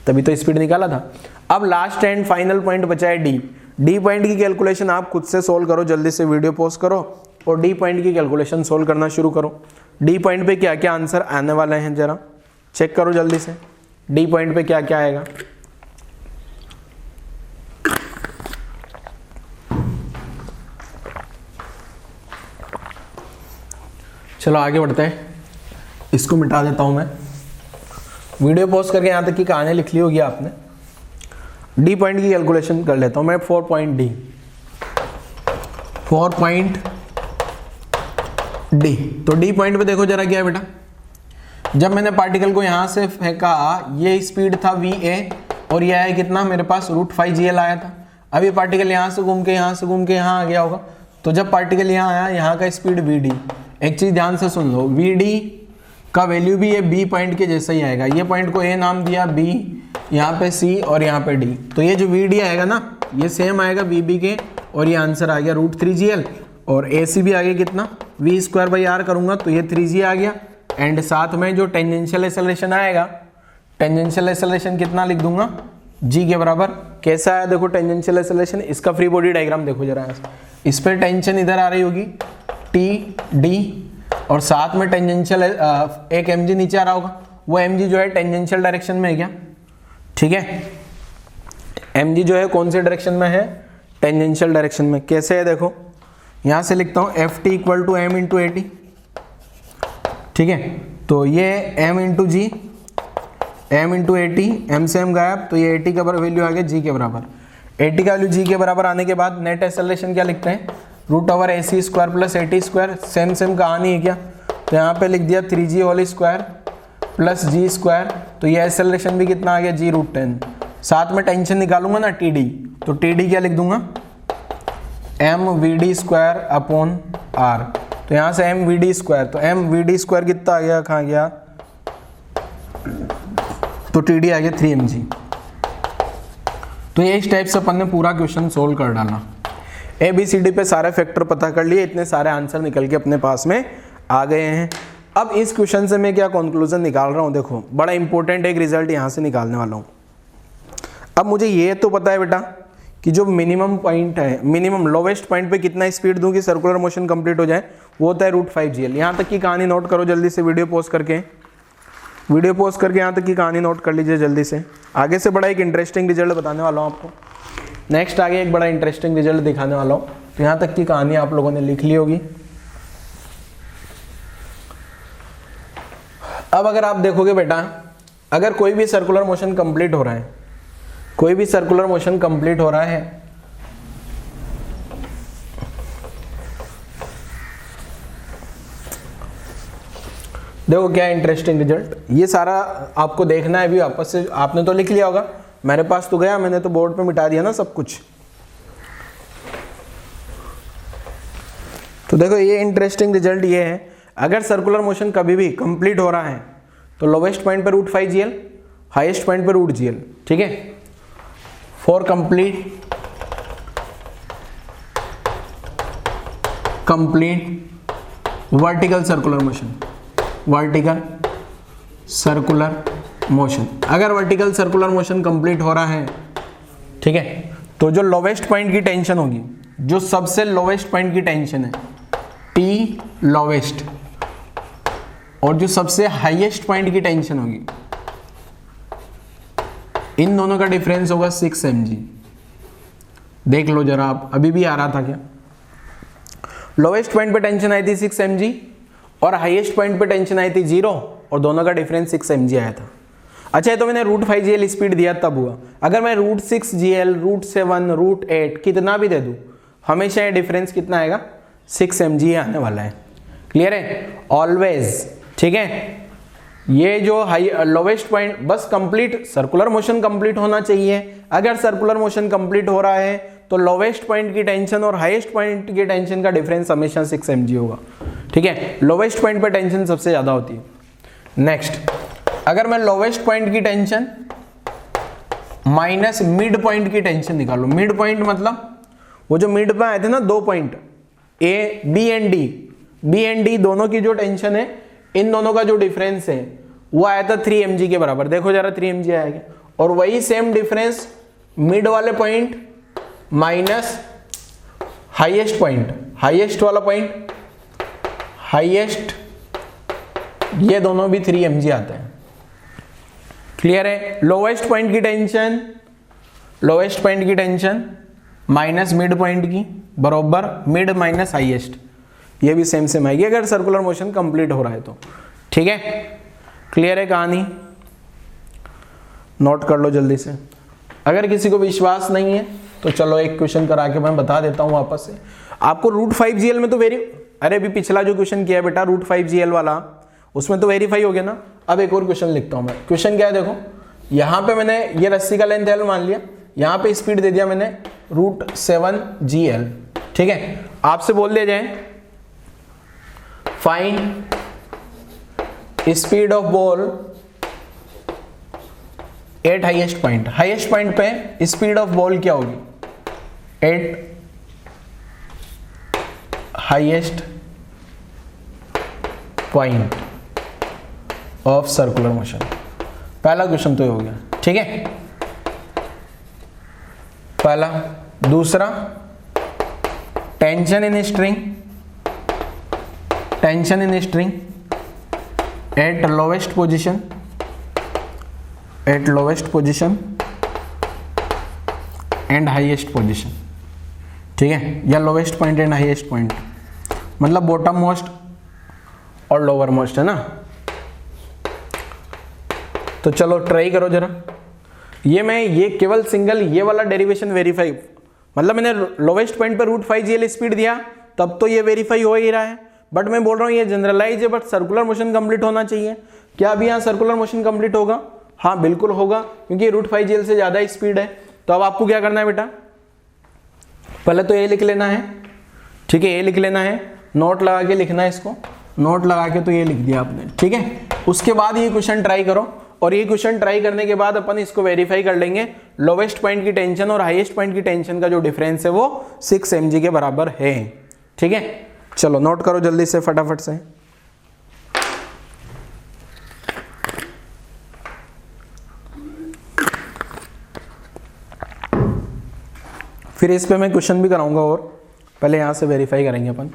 तभी तो स्पीड निकाला था। अब लास्ट एंड फाइनल पॉइंट बचा है D। D पॉइंट की कैलकुलेशन आप खुद से सोल्व करो, जल्दी से वीडियो पॉज करो और D पॉइंट की कैलकुलेशन सोल्व करना शुरू करो। D पॉइंट पे क्या क्या आंसर आने वाले हैं जरा चेक करो जल्दी से, D पॉइंट पे क्या क्या आएगा। चलो आगे बढ़ते हैं, इसको मिटा देता हूं मैं। वीडियो पॉज करके यहाँ तक की कहानी लिख ली होगी आपने। डी पॉइंट की कैलकुलेशन कर लेता हूं मैं। 4 पॉइंट डी। तो डी पॉइंट पे देखो जरा क्या है बेटा, जब मैंने पार्टिकल को यहाँ से फेंका ये स्पीड था va और ये आया कितना मेरे पास √5gl आया था। अब ये पार्टिकल यहाँ से घूम के यहाँ आ गया होगा। तो जब पार्टिकल यहाँ आया, यहाँ का स्पीड vd, एक चीज ध्यान से सुन लो, vd का वैल्यू भी ये b पॉइंट के जैसा ही आएगा। ये पॉइंट को a नाम दिया, b यहाँ पे c और यहाँ पे d। तो ये जो vd आएगा ना ये सेम आएगा vb के, और ये आंसर आ गया √3gl। और ac भी आ गया कितना, v²/r करूंगा तो ये 3g आ गया। एंड साथ में जो टेंजेंशियल एक्सेलरेशन आएगा, टेंजेंशियल एक्सेलरेशन कितना लिख दूंगा, g के बराबर। कैसा है देखो टेंजेंशियल एक्सेलरेशन, इसका फ्री बॉडी डायग्राम देखो जरा। इस पर टेंशन इधर आ रही होगी t d, और साथ में टेंजेंशियल एक mg नीचे आ रहा होगा, वो mg जो है टेंजेंशियल डायरेक्शन में है क्या, ठीक है। mg जो है कौन से डायरेक्शन में है, टेंजेंशियल डायरेक्शन में। कैसे है देखो, यहां से लिखता हूं ft equal to m into at, ठीक है। तो ये m into g, m into at, m से m गायब, तो ये at का वैल्यू आ गया g के बराबर। at का वैल्यू g के बराबर आने के बाद नेट एक्सेलरेशन क्या लिखते हैं, √ac² प्लस at²। सेम कहानी है क्या, तो यहाँ पे लिख दिया 3g² प्लस g²। तो ये एक्सेलरेशन भी कितना आ गया, g√10। साथ में टेंशन निकालूंगा ना td, तो td क्या लिख दूंगा, mvd²/r। तो यहाँ से mvd², तो mvd² कितना आ गया, कहाँ गया, तो td आ गया 3mg। तो ये इस टाइप से अपन ने पूरा क्वेश्चन सोल्व कर डाला। ABCD पे सारे फैक्टर पता कर लिए, इतने सारे आंसर निकल के अपने पास में आ गए हैं। अब इस क्वेश्चन से मैं क्या कंक्लूजन निकाल रहा हूँ, देखो बड़ा इंपॉर्टेंट एक रिजल्ट यहाँ से निकालने वाला हूँ। अब मुझे ये तो पता है बेटा कि जो मिनिमम पॉइंट है, मिनिमम लोवेस्ट पॉइंट पे कितना स्पीड दूं कि सर्कुलर मोशन कंप्लीट हो जाए, वो होता है √5gl। यहाँ तक की कहानी नोट करो जल्दी से, वीडियो पॉज करके यहाँ तक की कहानी नोट कर लीजिए जल्दी से। आगे से बड़ा एक इंटरेस्टिंग रिजल्ट बताने वाला हूँ आपको, नेक्स्ट आगे एक बड़ा इंटरेस्टिंग रिजल्ट दिखाने वाला हूँ। तो यहाँ तक की कहानी आप लोगों ने लिख ली होगी। अब अगर आप देखोगे बेटा, अगर कोई भी सर्कुलर मोशन कंप्लीट हो रहा है, देखो क्या इंटरेस्टिंग रिजल्ट, ये सारा आपको देखना है अभी वापस से, आपने तो लिख लिया होगा, मेरे पास तो गया, मैंने तो बोर्ड पे मिटा दिया ना सब कुछ। तो देखो ये इंटरेस्टिंग रिजल्ट ये है, अगर सर्कुलर मोशन कभी भी कंप्लीट हो रहा है तो लोवेस्ट पॉइंट पे √5gl, हाईएस्ट पॉइंट पे √gl, ठीक है। For complete vertical circular motion, vertical circular motion, अगर वर्टिकल सर्कुलर मोशन कंप्लीट हो रहा है, ठीक है, तो जो लोवेस्ट पॉइंट की टेंशन होगी, जो सबसे लोवेस्ट पॉइंट की टेंशन है T लोवेस्ट, और जो सबसे हाईएस्ट पॉइंट की टेंशन होगी, इन दोनों का डिफरेंस होगा 6 mg। देख लो जरा आप, अभी भी आ रहा था क्या, लोवेस्ट पॉइंट पे टेंशन आई थी 6 mg और हाईएस्ट पॉइंट पे टेंशन आई थी 0, और दोनों का डिफरेंस 6 mg आया था। अच्छा, तो मैंने √5gl स्पीड दिया तब हुआ, अगर मैं √6gl, √7, √8 कितना भी दे दूं, हमेशा ये डिफरेंस कितना आएगा, 6 mg आने वाला है। क्लियर है, ऑलवेज, ठीक है। ये जो हाई लोवेस्ट पॉइंट, बस कंप्लीट सर्कुलर मोशन कंप्लीट होना चाहिए, अगर सर्कुलर मोशन कंप्लीट हो रहा है तो लोवेस्ट पॉइंट की टेंशन और हाईएस्ट पॉइंट की टेंशन का डिफरेंस हमेशा 6 mg होगा, ठीक है। लोवेस्ट पॉइंट पे टेंशन सबसे ज्यादा होती है। नेक्स्ट, अगर मैं लोवेस्ट पॉइंट की टेंशन माइनस मिड पॉइंट की टेंशन निकालू, मिड पॉइंट मतलब वो जो मिड पे आए थे ना 2 point A, B and D दोनों की जो टेंशन है, इन दोनों का जो डिफरेंस है वो आया था 3 mg के बराबर, देखो जरा 3 mg आएगा, और वही सेम डिफरेंस मिड वाले point minus highest point, highest वाला पॉइंट, हाईएस्ट, ये दोनों भी 3 mg आते हैं। क्लियर है, लोवेस्ट पॉइंट की टेंशन, लोवेस्ट पॉइंट की टेंशन माइनस मिड पॉइंट की बराबर मिड माइनस हाईएस्ट, ये भी सेम सेम आएगी अगर सर्कुलर मोशन कंप्लीट हो रहा है तो, ठीक है। क्लियर है कहानी, नोट कर लो जल्दी से। अगर किसी को विश्वास नहीं है तो चलो एक क्वेश्चन करा के मैं बता देता हूं वापस से आपको। √5gl में तो अरे अभी पिछला जो क्वेश्चन किया बेटा √5gl वाला, उसमें तो वेरीफाई हो गया ना। अब एक और क्वेश्चन लिखता हूं मैं। क्वेश्चन क्या है देखो, यहां पे मैंने ये रस्सी का लेंथ L मान लिया, यहां पे स्पीड दे दिया मैंने √7gl, ठीक है। आपसे बोल दिया जाए find speed of ball at highest point, highest point पे स्पीड ऑफ बॉल क्या होगी, at highest point of circular motion. पहला क्वेश्चन तो ये हो गया, ठीक है, पहला। दूसरा, tension in string, tension in string at lowest position, at lowest position and highest position, ठीक है, या lowest point and highest point, मतलब बॉटम मोस्ट और लोअर मोस्ट है ना। तो चलो ट्राई करो जरा। ये केवल सिंगल ये वाला डेरिवेशन वेरीफाई, मतलब मैंने लोवेस्ट पॉइंट पर √5gl स्पीड दिया तब तो ये वेरीफाई हो ही रहा है, बट मैं बोल रहा हूँ ये जनरलाइज है, बट सर्कुलर मोशन कंप्लीट होना चाहिए। क्या अभी यहाँ सर्कुलर मोशन कंप्लीट होगा? हाँ बिल्कुल होगा, क्योंकि √5gl से ज्यादा स्पीड है। तो अब आपको क्या करना है बेटा, पहले तो ये लिख लेना है, ठीक है, ये लिख लेना है, नोट लगा के लिखना है इसको, नोट लगा के तो ये लिख दिया आपने, ठीक है। उसके बाद ये क्वेश्चन ट्राई करो, और ये क्वेश्चन ट्राई करने के बाद अपन इसको वेरीफाई कर लेंगे, लोवेस्ट पॉइंट की टेंशन और हाईएस्ट पॉइंट की टेंशन का जो डिफरेंस है वो 6 mg के बराबर है, ठीक है। चलो नोट करो जल्दी से फटाफट से। फिर इस पे मैं क्वेश्चन भी कराऊंगा, और पहले यहां से वेरीफाई करेंगे अपन।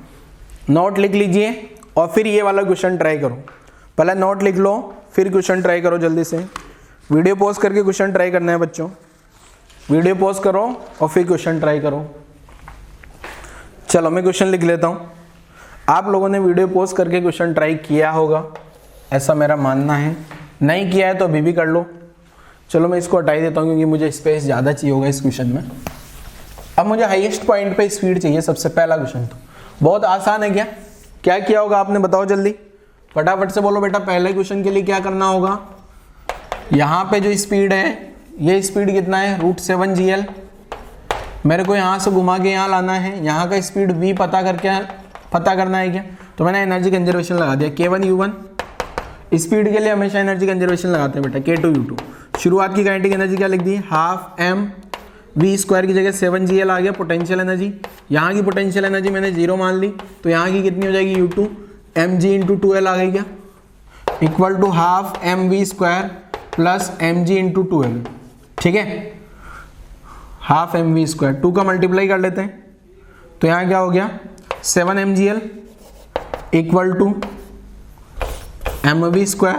नोट लिख लीजिए और फिर ये वाला क्वेश्चन ट्राई करो। पहले नोट लिख लो फिर क्वेश्चन ट्राई करो जल्दी से। वीडियो पॉज करके क्वेश्चन ट्राई करना है बच्चों, वीडियो पॉज करो और फिर क्वेश्चन ट्राई करो। चलो मैं क्वेश्चन लिख लेता हूँ। आप लोगों ने वीडियो पॉज करके क्वेश्चन ट्राई किया होगा, ऐसा मेरा मानना है। नहीं किया है तो अभी भी कर लो। चलो मैं इसको हटा देता हूँ क्योंकि मुझे स्पेस ज़्यादा चाहिए होगा इस क्वेश्चन में। अब मुझे हाईएस्ट पॉइंट पे स्पीड चाहिए। सबसे पहला क्वेश्चन तो बहुत आसान है। क्या क्या किया होगा आपने, बताओ जल्दी। फटाफट से बोलो बेटा, पहले क्वेश्चन के लिए क्या करना होगा, यहाँ पे जो स्पीड है, ये स्पीड कितना है √7gl, मेरे को यहाँ से घुमा के यहाँ लाना है, यहाँ का स्पीड v पता करना है क्या, तो मैंने एनर्जी कंजर्वेशन लगा दिया K1U1। स्पीड के लिए हमेशा एनर्जी कंजर्वेशन लगाते हैं बेटा, K2U2। शुरुआत की काइनेटिक एनर्जी क्या लिख दी, हाफ m v² की जगह 7gl आ गया पोटेंशियल एनर्जी। यहाँ की पोटेंशियल एनर्जी मैंने 0 मान ली, तो यहाँ की कितनी हो जाएगी U2 mg/2l आ गई क्या, equal to half mv² plus mg/2l। ठीक है, हाफ mv², 2 का मल्टीप्लाई कर लेते हैं, तो यहाँ क्या हो गया 7mgl इक्वल टू mv²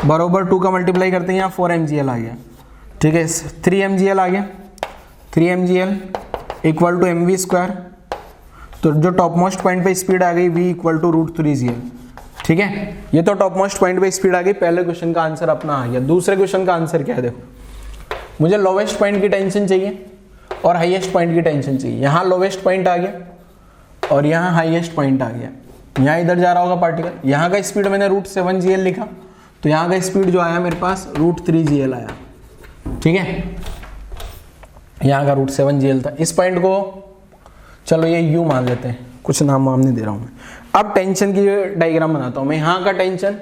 बरोबर 2 का मल्टीप्लाई करते हैं, यहाँ 4mgl आ गया। ठीक है, 3mgl आ गया, 3mgl इक्वल टू mv², तो जो टॉप मोस्ट पॉइंट पे स्पीड आ गई v इक्वल टू √3gl। ठीक है, ये तो टॉप मोस्ट पॉइंट पे स्पीड आ गई, पहले क्वेश्चन का आंसर अपना आ गया। दूसरे क्वेश्चन का आंसर क्या है, देखो मुझे लोवेस्ट पॉइंट की टेंशन चाहिए और हाईएस्ट पॉइंट की टेंशन चाहिए। यहाँ लोवेस्ट पॉइंट आ गया और यहाँ हाईएस्ट पॉइंट आ गया, यहाँ इधर जा रहा होगा पार्टिकल। यहाँ का स्पीड मैंने √7gl लिखा, तो यहाँ का स्पीड जो आया मेरे पास √3gl आया। ठीक है, यहाँ का √7gl था। इस पॉइंट को चलो ये U मान लेते हैं, कुछ नाम वाम नहीं दे रहा हूँ मैं। अब टेंशन की डायग्राम बनाता हूँ मैं। यहाँ का टेंशन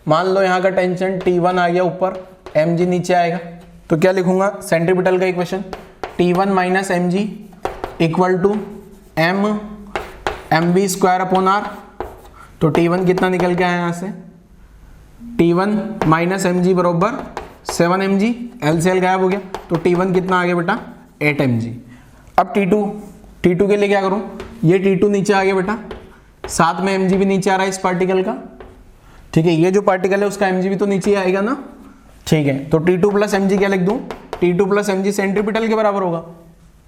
मान लो, यहाँ का टेंशन T1 आ गया ऊपर, mg नीचे आएगा, तो क्या लिखूंगा सेंट्रीपिटल का equation, T1 minus mg equal to mv²/r। तो T1 कितना निकल के आया यहाँ से, T1 माइनस mg बरोबर 7mg, L से L गायब हो गया, तो T1 कितना आ गया बेटा 8mg। अब T2 के लिए क्या करूं, ये T2 नीचे आ गया बेटा, साथ में mg भी नीचे आ रहा है इस पार्टिकल का। ठीक है, ये जो पार्टिकल है उसका mg भी तो नीचे ही आएगा ना। ठीक है, तो T2 प्लस mg क्या लिख दूं, T2 प्लस mg सेंट्रीपिटल के बराबर होगा।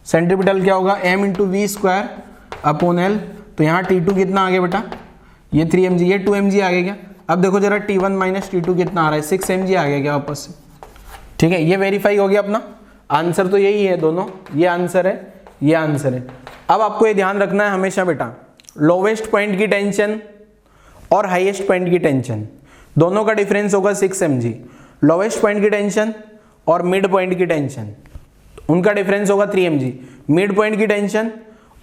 सेंट्रीपिटल क्या होगा m/v²/L। तो यहाँ T2 कितना आ गया बेटा, ये 3mg, ये 2mg आ गया क्या। अब देखो जरा T1 माइनस T2 कितना आ रहा है, 6mg आ गया क्या वापस से। ठीक है, ये वेरीफाई हो गया अपना आंसर, तो यही है दोनों, ये आंसर है, ये आंसर है। अब आपको ये ध्यान रखना है हमेशा बेटा, लोवेस्ट पॉइंट की टेंशन और हाईएस्ट पॉइंट की टेंशन दोनों का डिफरेंस होगा 6mg। लोवेस्ट पॉइंट की टेंशन और मिड पॉइंट की टेंशन उनका डिफरेंस होगा 3mg। मिड पॉइंट की टेंशन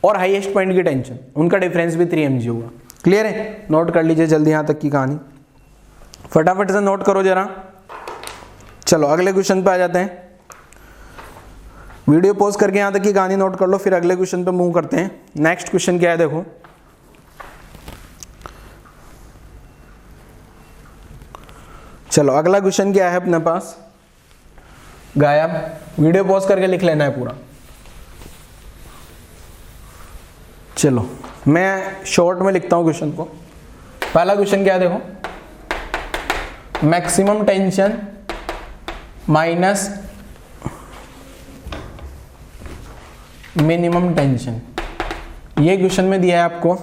और हाईएस्ट पॉइंट की टेंशन उनका डिफरेंस भी 3mg होगा। क्लियर है, नोट कर लीजिए जल्दी यहाँ तक की कहानी, फटाफट से नोट करो जरा। चलो अगले क्वेश्चन पे आ जाते हैं। वीडियो पॉज करके यहाँ तक की कहानी नोट कर लो, फिर अगले क्वेश्चन पे मूव करते हैं। नेक्स्ट क्वेश्चन क्या है देखो, चलो अगला क्वेश्चन क्या है अपने पास, गायब। वीडियो पॉज करके लिख लेना है पूरा। चलो मैं शॉर्ट में लिखता हूं क्वेश्चन को। पहला क्वेश्चन क्या है देखो, maximum tension minus minimum tension. ये क्वेश्चन में दिया है आपको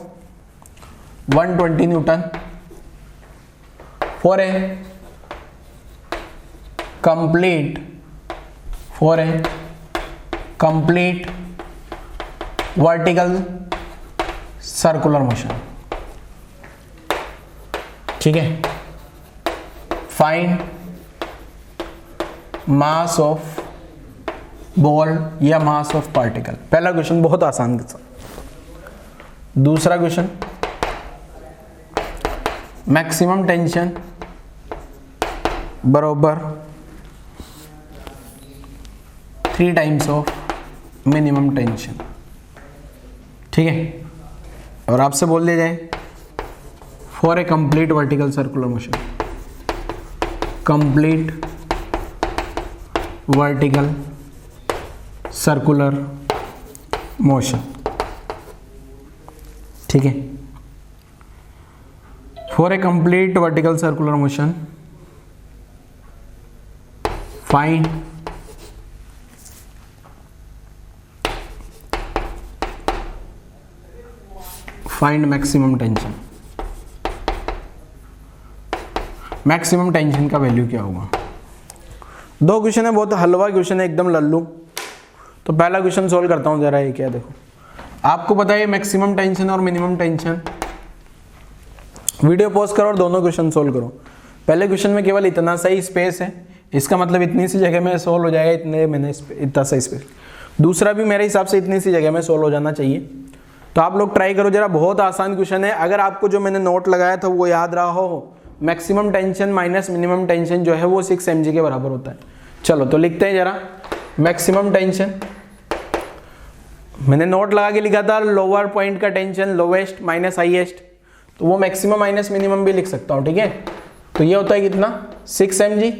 120 Newton for a complete vertical circular motion. ठीक है, फाइंड मास ऑफ बॉल या मास ऑफ पार्टिकल। पहला क्वेश्चन बहुत आसान था। दूसरा क्वेश्चन, मैक्सिमम टेंशन बराबर 3 टाइम्स ऑफ मिनिमम टेंशन। ठीक है, और आपसे बोल दिया जाए for a complete vertical circular motion, complete vertical circular motion. ठीक है, for a complete vertical circular motion find maximum tension. Maximum tension का वैल्यू क्या होगा। 2 क्वेश्चन है, बहुत हलवा क्वेश्चन है, एकदम लल्लू। तो पहला क्वेश्चन सोल्व करता हूं जरा। ये क्या देखो, आपको पता है मैक्सिमम टेंशन और मिनिमम टेंशन वीडियो पॉज करो और दोनों क्वेश्चन सोल्व करो। पहले क्वेश्चन में केवल इतना सा ही स्पेस है, इसका मतलब इतनी सी जगह में सोल्व हो जाएगा, इतना सा स्पेस। दूसरा भी मेरे हिसाब से इतनी सी जगह में सोल्व हो जाना चाहिए। तो आप लोग ट्राई करो जरा, बहुत आसान क्वेश्चन है। अगर आपको जो मैंने नोट लगाया था वो याद रहा हो, maximum tension minus minimum tension जो है वो 6 mg के बराबर होता है। चलो तो लिखते हैं जरा, मैक्सिमम टेंशन मैंने नोट लगा के लिखा था लोअर पॉइंट का टेंशन लोवेस्ट माइनस हाईएस्ट, तो वो मैक्सिमम माइनस मिनिमम भी लिख सकता हूँ, ठीक है। तो ये होता है कितना 6 mg,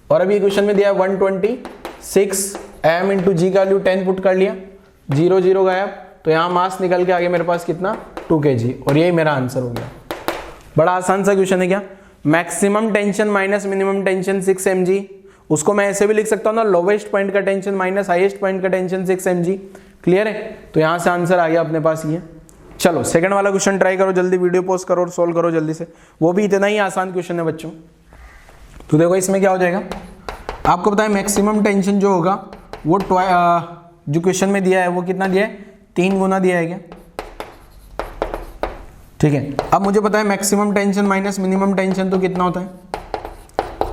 और अभी क्वेश्चन में दिया 126 m इंटू जी का वैल्यू 10 पुट कर लिया, 0 0 गायब, तो यहाँ मास निकल के आगे मेरे पास कितना 2 kg, और यही मेरा आंसर हो गया। बड़ा आसान सा क्वेश्चन है क्या, maximum tension minus minimum tension 6 mg, उसको मैं ऐसे भी लिख सकता हूँ ना, लोवेस्ट पॉइंट का टेंशन माइनस हाईएस्ट पॉइंट का टेंशन 6 mg। क्लियर है, तो यहाँ से आंसर आ गया अपने पास ये। चलो सेकंड वाला क्वेश्चन ट्राई करो, जल्दी वीडियो पॉज करो और सोल्व करो जल्दी से, वो भी इतना ही आसान क्वेश्चन है बच्चों। तो देखो इसमें क्या हो जाएगा, आपको पता है मैक्सिमम टेंशन जो होगा वो जो क्वेश्चन में दिया है वो कितना दिया है, 3 गुना दिया है क्या, ठीक है। अब मुझे पता है maximum tension minus minimum tension तो कितना होता है,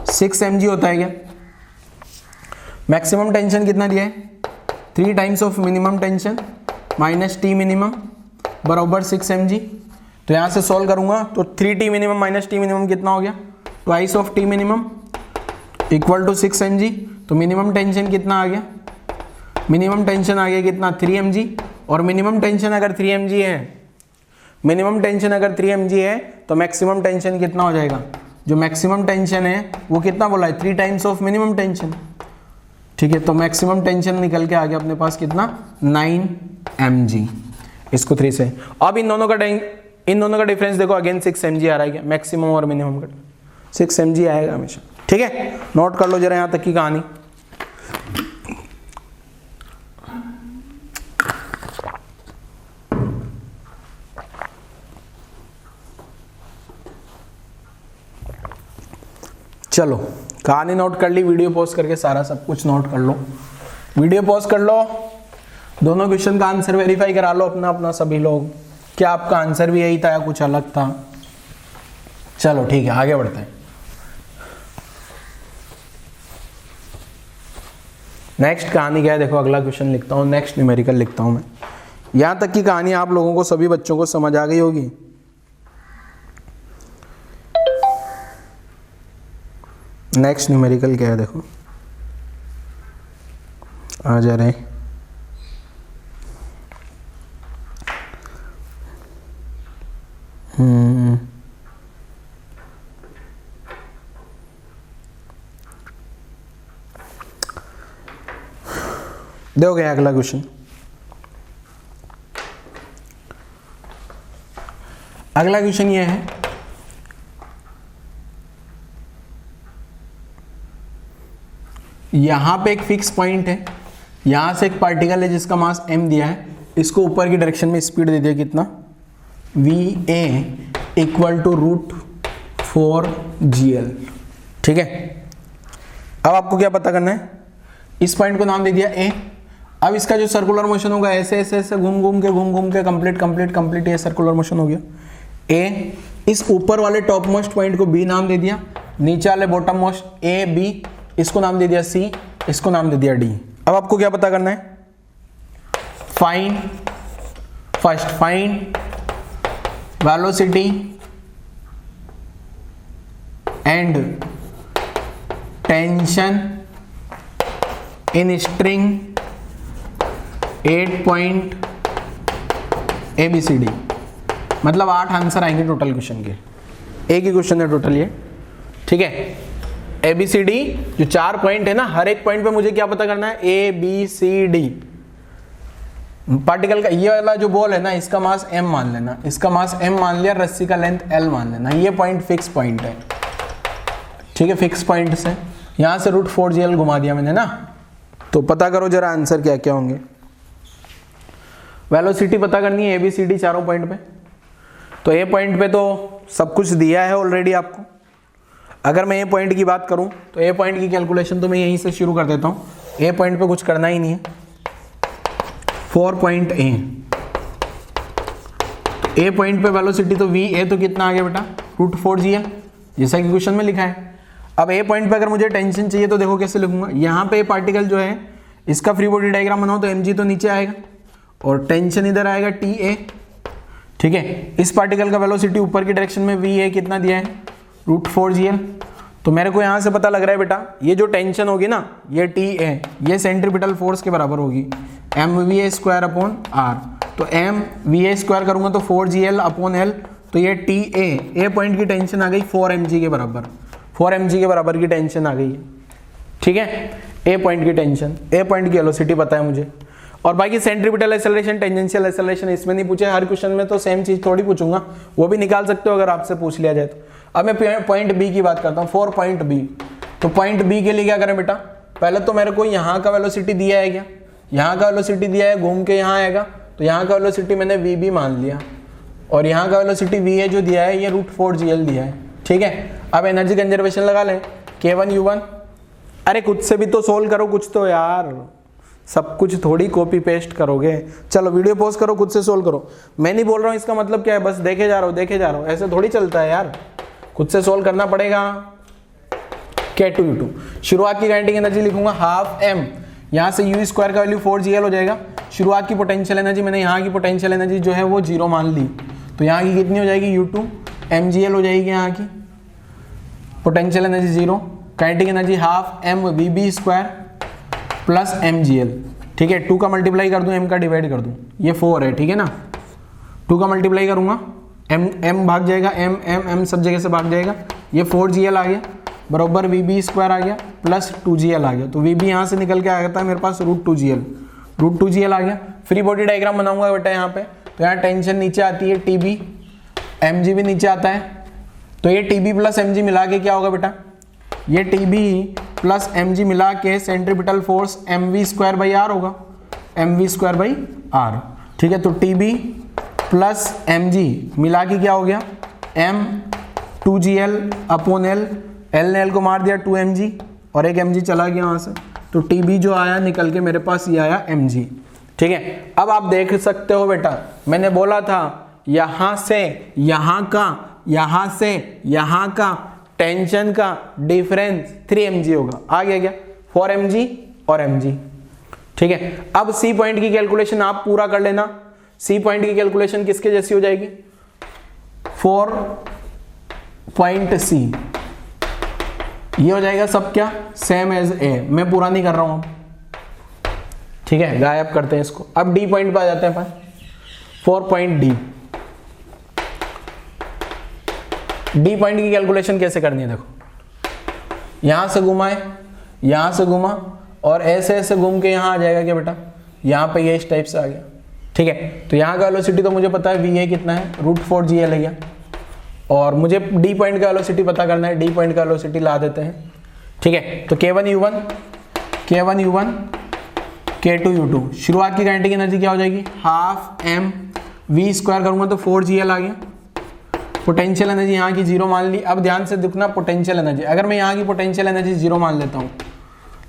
6 mg होता है क्या। मैक्सिमम टेंशन कितना दिया है, 3 times of minimum tension minus T minimum बराबर 6 mg। तो यहाँ से सॉल्व करूंगा तो 3t minimum minus T minimum कितना हो गया, twice of T minimum equal to 6 mg। तो मिनिमम टेंशन कितना आ गया, मिनिमम टेंशन आ गया कितना 3 mg, और मिनिमम टेंशन अगर 3 mg है, मिनिमम टेंशन अगर 3 mg है तो मैक्सिमम टेंशन कितना हो जाएगा, जो मैक्सिमम टेंशन है वो कितना बोला है, 3 टाइम्स ऑफ मिनिमम टेंशन, ठीक है। तो मैक्सिमम टेंशन निकल के आ गया अपने पास कितना 9 mg, इसको 3 से। अब इन दोनों का डिफरेंस देखो, अगेन 6 mg आ रहा है क्या, मैक्सिमम और मिनिमम का 6 mg आएगा हमेशा, ठीक है। नोट कर लो जरा यहाँ तक की कहानी। चलो कहानी नोट कर ली, वीडियो पॉज करके सारा सब कुछ नोट कर लो, वीडियो पॉज कर लो, दोनों क्वेश्चन का आंसर वेरीफाई करा लो अपना अपना सभी लोग, क्या आपका आंसर भी यही था या कुछ अलग था। चलो ठीक है आगे बढ़ते हैं। नेक्स्ट कहानी क्या है देखो, अगला क्वेश्चन लिखता हूँ, नेक्स्ट न्यूमेरिकल लिखता हूँ मैं। यहां तक की कहानी आप लोगों को सभी बच्चों को समझ आ गई होगी। नेक्स्ट न्यूमेरिकल क्या है देखो, आ जा रहे देखो गया अगला क्वेश्चन। अगला क्वेश्चन ये है, यहां पे एक फिक्स पॉइंट है, यहां से एक पार्टिकल है जिसका मास m दिया है, इसको ऊपर की डायरेक्शन में स्पीड दे दिया कितना va इक्वल टू √4gl, ठीक है। अब आपको क्या पता करना है, इस पॉइंट को नाम दे दिया a। अब इसका जो सर्कुलर मोशन होगा ऐसे ऐसे ऐसे घूम घूम के कंप्लीट ये सर्कुलर मोशन हो गया a। इस ऊपर वाले टॉप मोस्ट पॉइंट को b नाम दे दिया, नीचे वाले बॉटम मोस्ट a b, इसको नाम दे दिया c, इसको नाम दे दिया d। अब आपको क्या पता करना है, find velocity and tension in string 8 point ABCD। मतलब 8 आंसर आएंगे टोटल क्वेश्चन के, एक ही क्वेश्चन है टोटल ये, ठीक है। ABCD जो 4 पॉइंट है ना, हर एक पॉइंट पे मुझे क्या पता करना है, ABCD। पार्टिकल का ये वाला जो बॉल है ना, इसका मास m मान लेना, इसका मास m मान लिया, रस्सी का लेंथ l मान लेना, ये पॉइंट फिक्स पॉइंट है, ठीक है। फिक्स पॉइंट से यहां से √4gl घुमा दिया मैंने ना, तो पता करो जरा आंसर क्या क्या होंगे। वेलोसिटी पता करनी है ABCD चारों पॉइंट पे, तो ए पॉइंट पे तो सब कुछ दिया है ऑलरेडी आपको। अगर मैं ए पॉइंट की बात करूं तो ए पॉइंट की कैलकुलेशन तो मैं यहीं से शुरू कर देता हूं, ए पॉइंट पे कुछ करना ही नहीं है। 4 पॉइंट ए, ए पॉइंट पे वेलोसिटी तो वी ए तो कितना आ गया बेटा √4GL, जैसा कि क्वेश्चन में लिखा है। अब ए पॉइंट पे अगर मुझे टेंशन चाहिए तो देखो कैसे लिखूंगा, यहाँ पे पार्टिकल जो है इसका फ्री बॉडी डायग्राम बनाओ तो mg तो नीचे आएगा और टेंशन इधर आएगा TA, ठीक है। इस पार्टिकल का वेलोसिटी ऊपर की डायरेक्शन में VA कितना दिया है, √4GL। तो मेरे को यहाँ से पता लग रहा है बेटा, ये जो टेंशन होगी ना, ये TA, ये सेंट्रीपिटल फोर्स के बराबर होगी mVA²/r। तो mVA² करूंगा तो 4GL/L, तो ये TA, ए पॉइंट की टेंशन आ गई 4mg के बराबर, 4mg के बराबर की टेंशन आ गई है, ठीक है। ए पॉइंट की टेंशन, ए पॉइंट की वेलोसिटी पता है मुझे। और बाकी सेंट्रीपिटल एक्सेलरेशन, टेंजेंशियल एक्सेलरेशन इसमें नहीं पूछे, हर क्वेश्चन में तो सेम चीज थोड़ी पूछूंगा, वो भी निकाल सकते हो अगर आपसे पूछ लिया जाए तो। अब मैं पॉइंट बी की बात करता हूँ, 4 पॉइंट बी। तो पॉइंट बी के लिए क्या करें बेटा, पहले तो मेरे को यहाँ का वेलोसिटी दिया है, क्या यहाँ का वेलोसिटी दिया है, घूम के यहाँ आएगा, तो यहाँ का वेलोसिटी मैंने VB मान लिया, और यहाँ का वेलोसिटी VA जो दिया है ये √4GL दिया है, ठीक है। अब एनर्जी कंजर्वेशन लगा लें, K1U1। अरे खुद से भी तो सोल्व करो कुछ तो यार, सब कुछ थोड़ी कॉपी पेस्ट करोगे। चलो वीडियो पॉज करो, खुद से सोल्व करो। मैं नहीं बोल रहा हूँ, इसका मतलब क्या है, बस देखे जा रहा हूँ, ऐसे थोड़ी चलता है यार, खुद से सोल्व करना पड़ेगा। K2U2, शुरुआत की काइनेटिक एनर्जी लिखूंगा ½ m, यहाँ से U² का वैल्यू 4GL हो जाएगा। शुरुआत की पोटेंशियल एनर्जी, मैंने यहाँ की पोटेंशियल एनर्जी जो है वो 0 मान ली, तो यहाँ की कितनी हो जाएगी, U2 mgl हो जाएगी, यहाँ की potential energy 0, kinetic energy ½ m VB² plus mgl, ठीक है। 2 का मल्टीप्लाई कर दूं, m का डिवाइड कर दूं, ये 4 है, ठीक है ना। 2 का मल्टीप्लाई करूंगा, m भाग जाएगा, m सब जगह से भाग जाएगा, ये 4GL आ गया बराबर VB² आ गया प्लस 2GL आ गया। तो VB यहाँ से निकल के आ जाता है मेरे पास √2GL आ गया। फ्री बॉडी डायग्राम बनाऊंगा बेटा यहाँ पे, तो यहाँ टेंशन नीचे आती है TB, mg भी नीचे आता है, तो ये TB प्लस mg मिला के क्या होगा बेटा, ये TB प्लस mg मिला के सेंट्रीपिटल फोर्स mv²/r होगा, mv²/r, ठीक है। तो TB प्लस mg मिला के क्या हो गया, m2GL/L, L ने L को मार दिया 2mg और एक mg चला गया वहां से, तो TB जो आया निकल के मेरे पास ये आया mg, ठीक है। अब आप देख सकते हो बेटा, मैंने बोला था यहां से यहां का, यहां से यहां का टेंशन का डिफरेंस 3mg होगा, आ गया क्या, 4mg और mg, ठीक है। अब सी पॉइंट की कैलकुलेशन आप पूरा कर लेना। सी पॉइंट की कैलकुलेशन किसके जैसी हो जाएगी, 4 पॉइंट C, ये हो जाएगा सब क्या, सेम एज A। मैं पूरा नहीं कर रहा हूं, ठीक है, गायब करते हैं इसको। अब D पॉइंट पे आ जाते हैं अपन, 4 पॉइंट D। D पॉइंट की कैलकुलेशन कैसे करनी है, देखो यहां से घुमाए, यहां से घुमा और ऐसे ऐसे घूम के यहां आ जाएगा क्या बेटा, यहां पे ये इस टाइप से आ गया, ठीक है। तो यहां का वेलोसिटी तो मुझे पता है VA कितना है, √4GL है गया, और मुझे D पॉइंट का वेलोसिटी पता करना है, D पॉइंट का वेलोसिटी ला देते हैं, ठीक है। तो K1U1, K2U2, शुरुआत की काइनेटिक एनर्जी क्या हो जाएगी, ½ m V² करूंगा तो 4GL आ गया। पोटेंशियल एनर्जी यहाँ की 0 मान ली। अब ध्यान से देखना पोटेंशियल एनर्जी, अगर मैं यहाँ की पोटेंशियल एनर्जी 0 मान लेता हूँ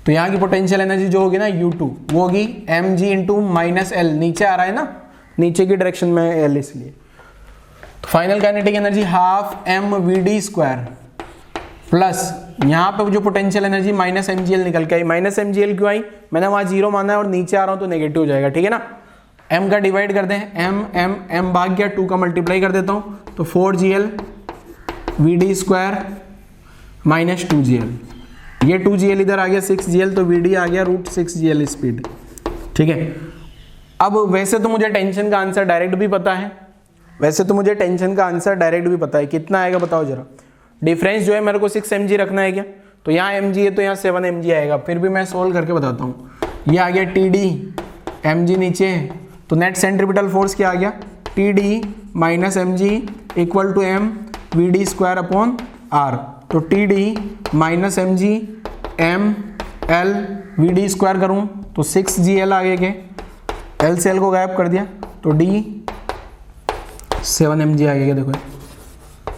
तो यहाँ की पोटेंशियल एनर्जी जो होगी ना U2, वो होगी mg इंटू -L, नीचे आ रहा है ना, नीचे की डायरेक्शन में L, इसलिए तो final kinetic energy ½ m VD² plus यहाँ पे जो पोटेंशियल एनर्जी -mgl निकल के आई, -mgl क्यों आई, मैंने वहाँ 0 माना है और नीचे आ रहा हूँ तो नेगेटिव हो जाएगा, ठीक है ना। m का डिवाइड कर दें, m भाग गया, 2 का मल्टीप्लाई कर देता हूँ तो 4GL VD² - 2GL, ये 2GL इधर आ गया 6GL, तो VD आ गया √6GL स्पीड, ठीक है। अब वैसे तो मुझे टेंशन का आंसर डायरेक्ट भी पता है, कितना आएगा बताओ जरा। डिफरेंस जो है मेरे को 6 mg रखना है क्या, तो यहाँ mg है तो यहाँ 7 mg आएगा, फिर भी मैं सोल्व करके बताता हूँ। ये आ गया TD, mg नीचे, तो नेट सेंट्रीपिटल फोर्स क्या आ गया, TD - mg = m VD²/r, तो TD - mg m L VD² करूँ तो 6GL आगे के, L से L को गायब कर दिया तो D 7 mg आएगा, देखो,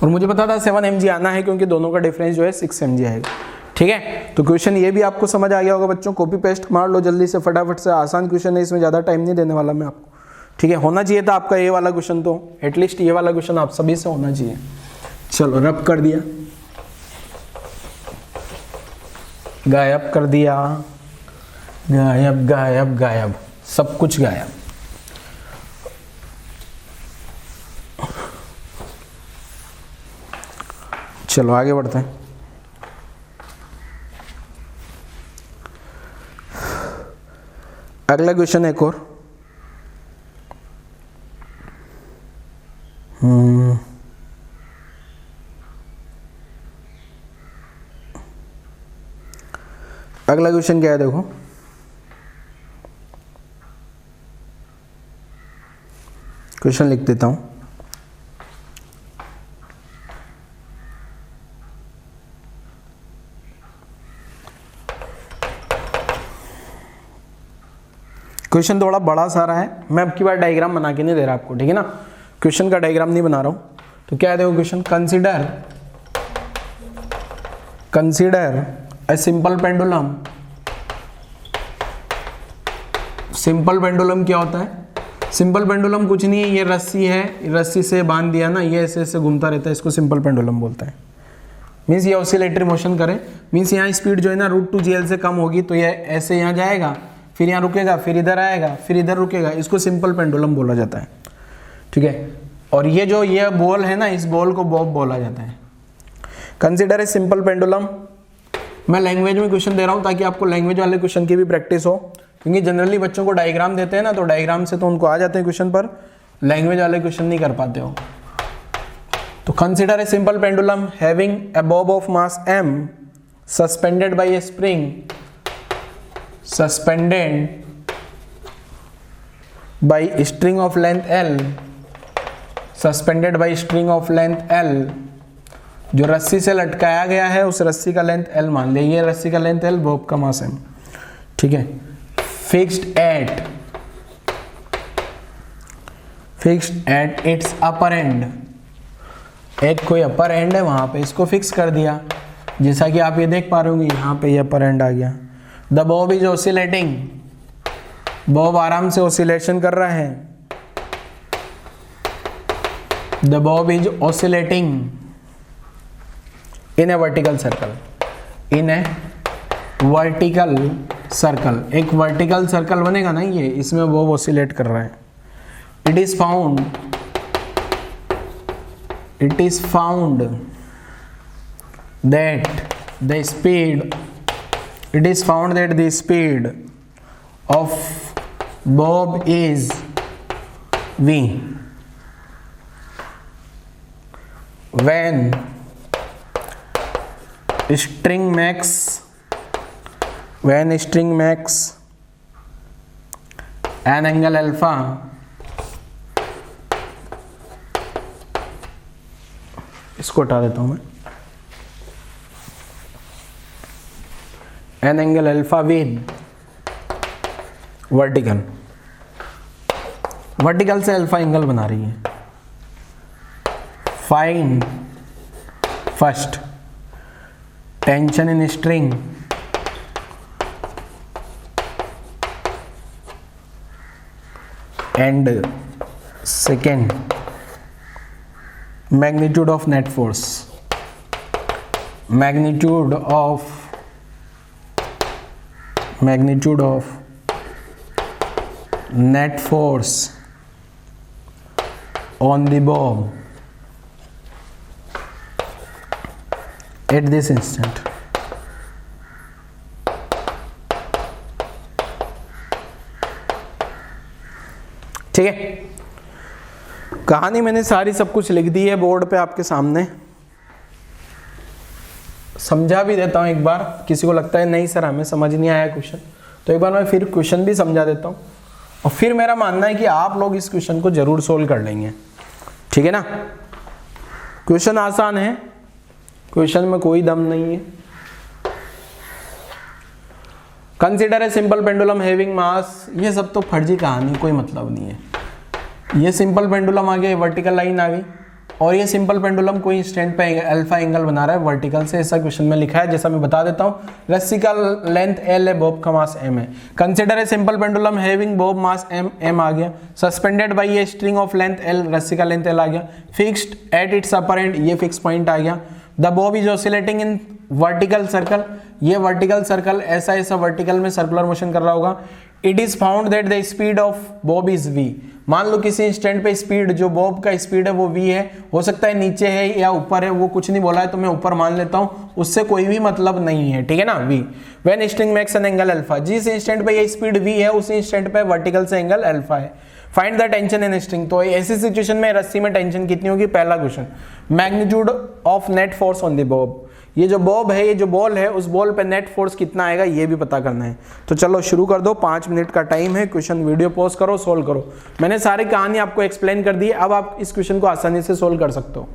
और मुझे पता था 7 mg आना है क्योंकि दोनों का डिफरेंस जो है 6 mg आएगा, ठीक है। तो क्वेश्चन ये भी आपको समझ आ गया होगा बच्चों, कॉपी पेस्ट मार लो जल्दी से, फटाफट से, आसान क्वेश्चन है, इसमें ज़्यादा टाइम नहीं देने वाला मैं आपको, ठीक है। होना चाहिए था आपका ये वाला क्वेश्चन, तो एटलीस्ट ये वाला क्वेश्चन आप सभी से होना चाहिए, चलो रब कर दिया, गायब कर दिया, गायब गायब गायब, सब कुछ गायब। चलो आगे बढ़ते हैं। अगला क्वेश्चन एक और। अगला क्वेश्चन क्या है देखो, क्वेश्चन लिख देता हूं। क्वेश्चन थोड़ा बड़ा सारा है, मैं अब की बार डायग्राम बना के नहीं दे रहा आपको, ठीक है ना, क्वेश्चन का डायग्राम नहीं बना रहा हूं। तो क्या है देखो question, consider a simple pendulum. Simple pendulum क्या होता है? सिंपल पेंडुलम कुछ नहीं है, ये रस्सी है, रस्सी से बांध दिया ना, ये ऐसे ऐसे घूमता रहता है, इसको सिंपल पेंडुलम बोलते हैं। मीन्स ये ऑसिलेटरी मोशन करे, मीन्स यहाँ स्पीड जो है ना √2gl से कम होगी तो ये ऐसे यहाँ जाएगा, फिर यहाँ रुकेगा, फिर इधर आएगा, फिर इधर रुकेगा, इसको सिंपल पेंडुलम बोला जाता है, ठीक है। और ये जो ये बॉल है ना, इस बॉल को बॉब बोला जाता है। Consider a simple pendulum. मैं लैंग्वेज में क्वेश्चन दे रहा हूँ ताकि आपको लैंग्वेज वाले क्वेश्चन की भी प्रैक्टिस हो, क्योंकि जनरली बच्चों को डायग्राम देते हैं ना, तो डायग्राम से तो उनको आ जाते हैं क्वेश्चन, पर लैंग्वेज वाले क्वेश्चन नहीं कर पाते हो। तो consider a simple pendulum having a Bob of mass m suspended bye A spring, suspended by string of length L, suspended by string of length L, जो रस्सी से लटकाया गया है उस रस्सी का लेंथ L मान लिया, ये रस्सी का लेंथ L, बॉब का मास m, ठीक है। Fixed at its upper and, एक कोई अपर एंड है वहां पे, इसको फिक्स कर दिया, जैसा कि आप ये देख पा रहे होंगे, यहाँ पे ये अपर एंड आ गया। The Bob is oscillating, Bob आराम से ऑसिलेशन कर रहा है। The Bob is oscillating in A vertical circle, in A vertical circle, एक वर्टिकल सर्कल बनेगा ना ये, इसमें बॉब ऑसिलेट कर रहा है। It is found that the speed of bob is v when string makes an angle alpha इसको हटा देता हूं मैं, an angle alpha with vertical से अल्फा एंगल बना रही है। Find first tension in string and second magnitude of net force, magnitude of net force on the bob at this instant। ठीक है, कहानी मैंने सारी सब कुछ लिख दी है बोर्ड पे आपके सामने, समझा भी देता हूँ एक बार। किसी को लगता है नहीं सर हमें समझ नहीं आया क्वेश्चन, तो एक बार मैं फिर क्वेश्चन भी समझा देता हूँ, और फिर मेरा मानना है कि आप लोग इस क्वेश्चन को जरूर सोल्व कर लेंगे, ठीक है ना। क्वेश्चन आसान है, क्वेश्चन में कोई दम नहीं है। Consider a simple pendulum having mass, ये सब तो फर्जी कहानी, कोई मतलब नहीं है। ये सिंपल पेंडुलम आ गया, वर्टिकल लाइन आ गई, और ये सिंपल पेंडुलम कोई इंस्टेंट पे अल्फा एंगल बना रहा है वर्टिकल से, ऐसा क्वेश्चन में लिखा है। जैसा मैं बता देता हूँ, रस्सी का लेंथ L है, बॉब का मास M है। Consider a simple pendulum having Bob mass M आ गया, suspended bye a string of length L, रस्सी का लेंथ L आ गया, fixed at its upper and, ये फिक्स पॉइंट आ गया। The Bob is oscillating in vertical circle, ये vertical circle ऐसा ऐसा vertical में सर्कुलर मोशन कर रहा होगा। It is found that the speed of Bob is v, मान लो किसी इंस्टेंट पे स्पीड, जो बॉब का स्पीड है वो v है, हो सकता है नीचे है या ऊपर है, वो कुछ नहीं बोला है तो मैं ऊपर मान लेता हूँ, उससे कोई भी मतलब नहीं है, ठीक है ना। v when string makes an angle alpha, जिस इंस्टेंट पे ये स्पीड v है उस इंस्टेंट पे वर्टिकल से एंगल अल्फा है। Find the tension in string, तो ऐसी सिचुएशन में रस्सी में टेंशन कितनी होगी। पहला question, magnitude of net force on the Bob, ये जो बॉब है, ये जो बॉल है, उस बॉल पे नेट फोर्स कितना आएगा ये भी पता करना है। तो चलो शुरू कर दो, 5 मिनट का टाइम है, क्वेश्चन वीडियो पॉज करो, सोल्व करो। मैंने सारी कहानी आपको एक्सप्लेन कर दी है, अब आप इस क्वेश्चन को आसानी से सोल्व कर सकते हो।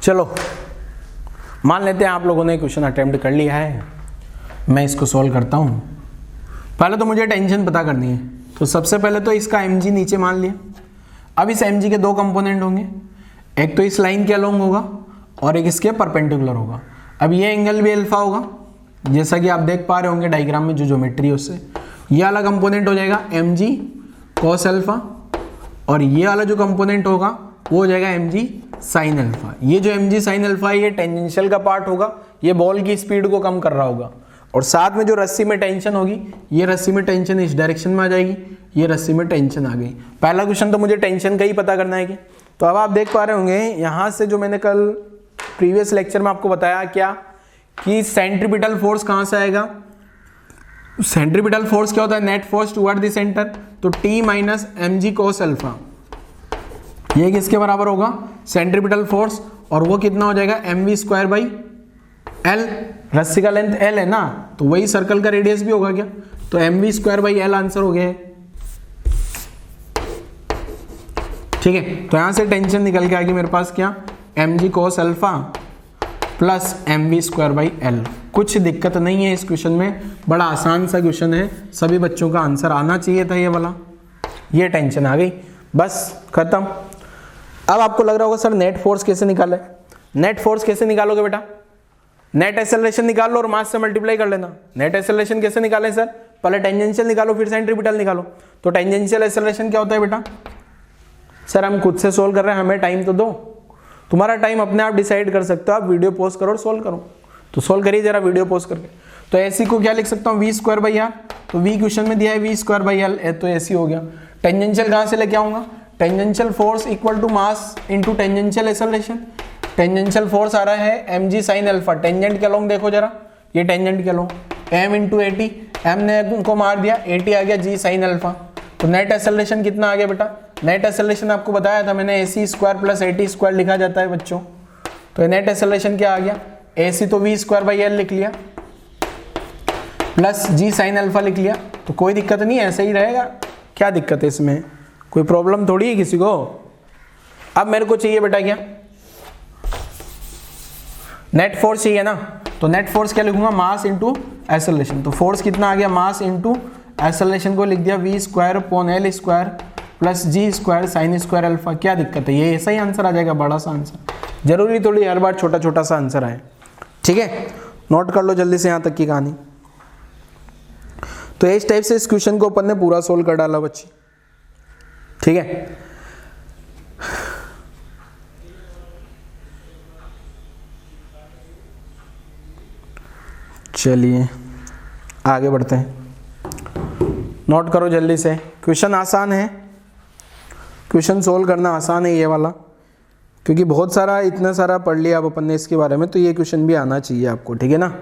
चलो मान लेते हैं आप लोगों ने क्वेश्चन अटेम्प्ट कर लिया है, मैं इसको सॉल्व करता हूँ। पहले तो मुझे टेंशन पता करनी है, तो सबसे पहले तो इसका mg नीचे मान लिया। अब इस mg के दो कंपोनेंट होंगे, एक तो इस लाइन के अलोंग होगा और एक इसके परपेंडिकुलर होगा। अब ये एंगल भी अल्फा होगा, जैसा कि आप देख पा रहे होंगे डायग्राम में जो ज्योमेट्री है उससे। ये वाला कंपोनेंट हो जाएगा mg cos अल्फा, और ये वाला जो कंपोनेंट होगा वो हो जाएगा mg साइन अल्फा। ये जो mg साइन अल्फा है ये टेंजेंशियल का पार्ट होगा, ये बॉल की स्पीड को कम कर रहा होगा। और साथ में जो रस्सी में टेंशन होगी, ये रस्सी में टेंशन इस डायरेक्शन में आ जाएगी, ये रस्सी में टेंशन आ गई। पहला क्वेश्चन तो मुझे टेंशन का ही पता करना है कि, तो अब आप देख पा रहे होंगे यहाँ से जो मैंने कल प्रीवियस लेक्चर में आपको बताया क्या, कि सेंट्रीपिटल फोर्स कहाँ से आएगा। सेंट्रीपिटल फोर्स क्या होता है, net force toward the centre, तो T minus mg cos alpha, ये किसके बराबर होगा, सेंट्रीपिटल फोर्स, और वो कितना हो जाएगा mv स्क्वायर बाई l, रस्सी का लेंथ l है ना, तो वही सर्कल का रेडियस भी होगा क्या, तो mv square by l answer हो गया है। ठीक है, तो यहां से टेंशन निकल के आएगी मेरे पास क्या, mg cos alpha plus mv square by l। कुछ दिक्कत नहीं है इस क्वेश्चन में, बड़ा आसान सा क्वेश्चन है, सभी बच्चों का आंसर आना चाहिए था ये वाला। ये टेंशन आ गई, बस खत्म। अब आपको लग रहा होगा सर नेट फोर्स कैसे निकाले, नेट फोर्स कैसे निकालोगे बेटा, नेट एक्सेलरेशन निकाल लो और मास से मल्टीप्लाई कर लेना। नेट एक्सेलरेशन कैसे निकालें सर, पहले टेंजेंशियल निकालो फिर सेंट्रीपिटल निकालो। तो टेंजेंशियल एक्सेलरेशन क्या होता है बेटा, सर हम खुद से सोल्व कर रहे हैं, हमें टाइम तो दो। तुम्हारा टाइम अपने आप डिसाइड कर सकते हो, आप वीडियो पोस्ट करो और सोल्व करो। तो सोल्व करिए जरा वीडियो पोस्ट करके। तो ऐसी को क्या लिख सकता हूँ, वी स्क्वायर बाई आर, तो वी क्वेश्चन में दिया है वी स्क्वायर बाई एल, तो ऐसी हो गया। टेंजेंशियल कहाँ से लेके आऊंगा, tangential force equal to mass into tangential acceleration. Tangential force आ रहा है mg साइन अल्फा, टेंजेंट के अलोंग देखो जरा, ये टेंजेंट के along m into A T, M ने उनको मार दिया, ए टी आ गया g साइन अल्फा। तो नेट एक्सेलरेशन कितना आ गया बेटा, नेट एक्सेलरेशन आपको बताया था मैंने, ac square plus A T square लिखा जाता है बच्चों। तो नेट एक्सेलरेशन क्या आ गया, ac तो v स्क्वायर बाई एल लिख लिया प्लस g साइन अल्फा लिख लिया। तो कोई दिक्कत नहीं है, ऐसे ही रहेगा, क्या दिक्कत है इसमें, कोई प्रॉब्लम थोड़ी है किसी को। अब मेरे को चाहिए बेटा क्या, नेट फोर्स चाहिए ना, तो नेट फोर्स क्या लिखूंगा, मास इंटू एक्सेलरेशन। तो फोर्स कितना आ गया, मास इंटू एक्सेलरेशन को लिख दिया v square upon l square plus g square sine square alpha. क्या दिक्कत है, ये ऐसा ही आंसर आ जाएगा, बड़ा सा आंसर, जरूरी थोड़ी हर बार छोटा छोटा सा आंसर आए। ठीक है, नोट कर लो जल्दी से यहाँ तक की कहानी। तो इस टाइप से इस क्वेश्चन को अपन ने पूरा सोल्व कर डाला बच्ची। ठीक है, चलिए आगे बढ़ते हैं, नोट करो जल्दी से। क्वेश्चन आसान है, क्वेश्चन सोल्व करना आसान है ये वाला, क्योंकि बहुत सारा इतना सारा पढ़ लिया अब अपन ने इसके बारे में, तो ये क्वेश्चन भी आना चाहिए आपको। ठीक है ना,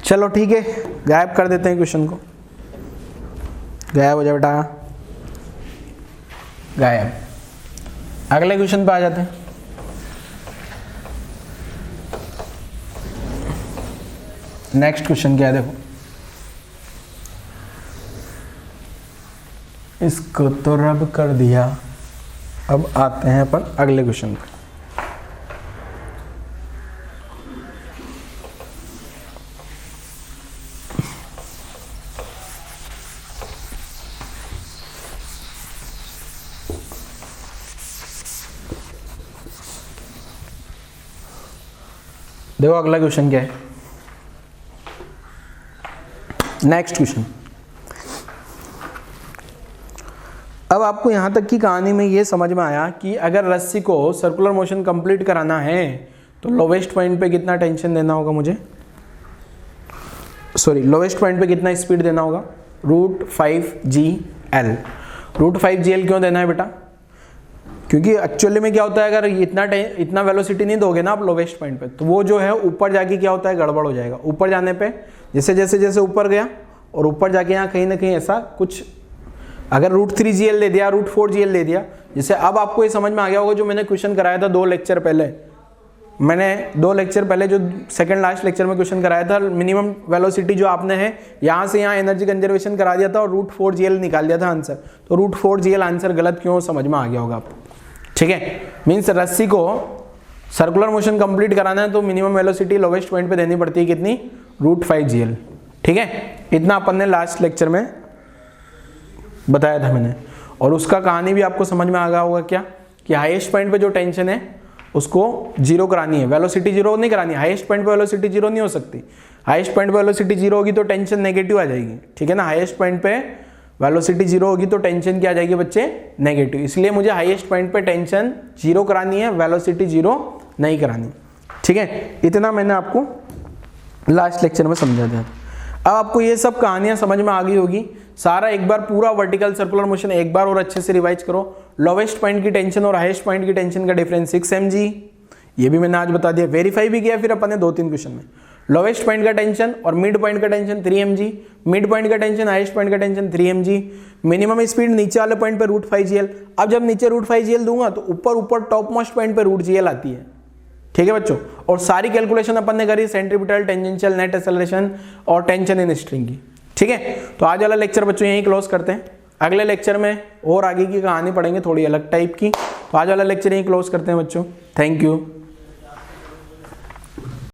चलो ठीक है, गायब कर देते हैं क्वेश्चन को, गायब हो जाए बेटा, गायब। अगले क्वेश्चन पे आ जाते हैं। नेक्स्ट क्वेश्चन क्या है देखो, इसको तो रब कर दिया। अब आते हैं अपन अगले क्वेश्चन पे। देखो अगला क्वेश्चन क्या है, नेक्स्ट क्वेश्चन। अब आपको यहां तक की कहानी में ये समझ में आया कि अगर रस्सी को सर्कुलर मोशन कंप्लीट कराना है तो लोवेस्ट पॉइंट पे कितना टेंशन देना होगा मुझे, सॉरी लोवेस्ट पॉइंट पे कितना स्पीड देना होगा, √5GL। √5GL क्यों देना है बेटा, क्योंकि एक्चुअली में क्या होता है, अगर इतना वेलोसिटी नहीं दोगे ना आप लोवेस्ट पॉइंट पे, तो वो जो है ऊपर जाके क्या होता है, गड़बड़ हो जाएगा। ऊपर जाने पे जैसे जैसे जैसे ऊपर गया और ऊपर जाके यहाँ कहीं ना कहीं ऐसा कुछ, अगर √3GL दे दिया, √4GL दे दिया, जैसे अब आपको ये समझ में आ गया होगा जो मैंने क्वेश्चन कराया था 2 लेक्चर पहले, मैंने 2 लेक्चर पहले जो सेकंड लास्ट लेक्चर में क्वेश्चन कराया था, मिनिमम वेलोसिटी जो आपने है यहाँ से यहाँ एनर्जी कंजर्वेशन करा दिया था और √4GL निकाल दिया था आंसर, तो √4GL आंसर गलत क्यों, समझ में आ गया होगा आपको। ठीक है, मीन्स रस्सी को सर्कुलर मोशन कंप्लीट कराना है तो मिनिमम वेलोसिटी लोवेस्ट पॉइंट पे देनी पड़ती है कितनी, √5GL। ठीक है, इतना अपन ने लास्ट लेक्चर में बताया था मैंने, और उसका कहानी भी आपको समझ में आ गया होगा क्या, कि हाईएस्ट पॉइंट पे जो टेंशन है उसको जीरो करानी है, वेलोसिटी जीरो नहीं करानी, हाईएस्ट पॉइंट पे वेलोसिटी जीरो नहीं हो सकती। हाईएस्ट पॉइंट पे वेलोसिटी जीरो होगी तो टेंशन नेगेटिव आ जाएगी। ठीक है ना, हाईएस्ट पॉइंट पे वेलोसिटी जीरो होगी तो टेंशन क्या आ जाएगी बच्चे, नेगेटिव। इसलिए मुझे हाईएस्ट पॉइंट पे टेंशन जीरो करानी है, वेलोसिटी जीरो नहीं करानी। ठीक है, इतना मैंने आपको लास्ट लेक्चर में समझा दिया। अब आपको ये सब कहानियां समझ में आ गई होगी। सारा एक बार पूरा वर्टिकल सर्कुलर मोशन एक बार और अच्छे से रिवाइज करो। लोवेस्ट पॉइंट की टेंशन और हाईएस्ट पॉइंट की टेंशन का डिफरेंस 6 mg, ये भी मैंने आज बता दिया। वेरीफाई भी किया फिर अपन ने 2-3 क्वेश्चन में। लोवेस्ट पॉइंट का टेंशन और मिड पॉइंट का टेंशन 3 mg, मिड पॉइंट का टेंशन हाईएस्ट पॉइंट का टेंशन 3 mg, मिनिमम स्पीड नीचे वाले पॉइंट पे √5GL। अब जब नीचे √5GL दूंगा तो ऊपर टॉप मोस्ट पॉइंट पे √GL आती है। ठीक है बच्चों, और सारी कैलकुलेशन अपन ने करी सेंट्रीपिटल, टेंजेंशियल, नेट एक्सेलरेशन और टेंशन इन स्ट्रिंग की। ठीक है, तो आज वाला लेक्चर बच्चों यहीं क्लोज करते हैं। अगले लेक्चर में और आगे की कहानी पढ़ेंगे थोड़ी अलग टाइप की। तो आज वाला लेक्चर यहीं क्लोज करते हैं बच्चों। Thank you.